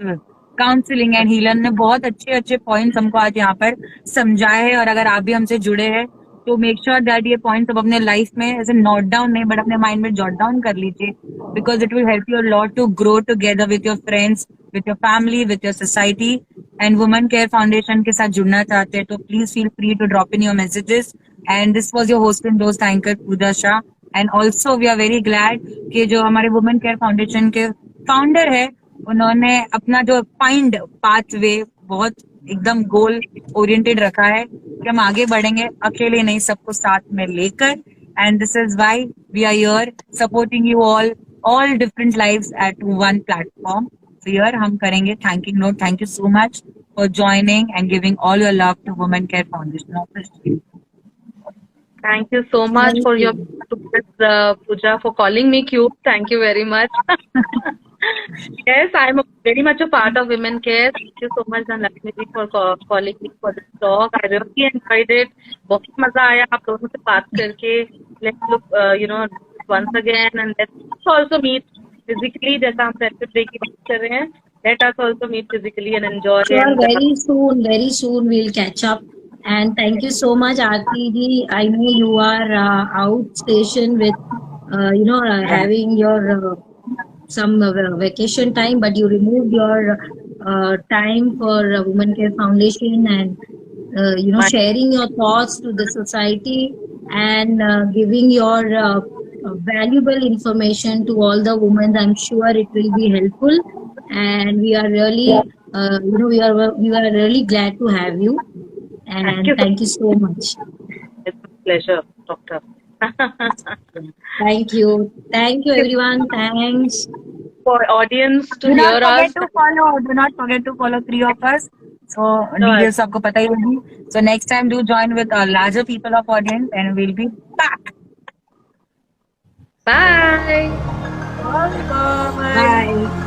Speaker 1: counselling and healer, ने बहुत अच्छे अच्छे पॉइंट्स हमको आज यहाँ पर समझाए हैं। और अगर आप भी हमसे जुड़े हैं तो मेक श्योर दैट ये पॉइंट्स आप अपने लाइफ में ऐसे नोट डाउन नहीं बट अपने माइंड में जॉट डाउन कर लीजिए, because it will help you a lot to grow together with your friends, with your family, with your society. And women care foundation के साथ जुड़ना चाहते हैं तो please feel free to drop in your messages. And this was your host and host anchor Pooja Shah. And also we are very glad कि जो हमारे women care foundation के फाउंडर है उन्होंने अपना जो फाइंड पाथवे बहुत एकदम गोल ओरिएंटेड रखा है कि हम आगे बढ़ेंगे अकेले नहीं, सबको साथ में लेकर। And this is why we are here supporting you all different lives at one platform. Here हम करेंगे thanking note. Thank you so much for joining and giving all your love to women care foundation of.
Speaker 3: Thank you so much
Speaker 2: Thank
Speaker 3: for
Speaker 2: you.
Speaker 3: your Pooja, for calling me cute. Thank you very much. Yes, I'm very much a part of Women Care. Thank you so much, Dhanlakshmi ji, for calling me for this talk. I really enjoyed it. बहुत मजा आया आप लोगों से बात करके. Let's look, once again and let's also meet physically. जैसा हम Friendship Day की बात कर रहे हैं. Let us also meet physically and enjoy.
Speaker 2: Sure,
Speaker 3: And
Speaker 2: very soon we'll catch up. And thank you so much, Aarti ji. I know you are out station with, having your some vacation time, but you removed your time for Women Care Foundation and sharing your thoughts to the society and giving your valuable information to all the women. I'm sure it will be helpful, and we are really, we are really glad to have you. And thank you so much.
Speaker 3: it's a pleasure, Doctor.
Speaker 2: Thank you everyone. Thanks
Speaker 3: For audience to
Speaker 1: Do
Speaker 3: hear
Speaker 1: not
Speaker 3: us.
Speaker 1: forget to follow three of us. So details आपको पता ही होगी. So next time do join with larger people of audience and we'll be back.
Speaker 3: Bye.
Speaker 1: Bye.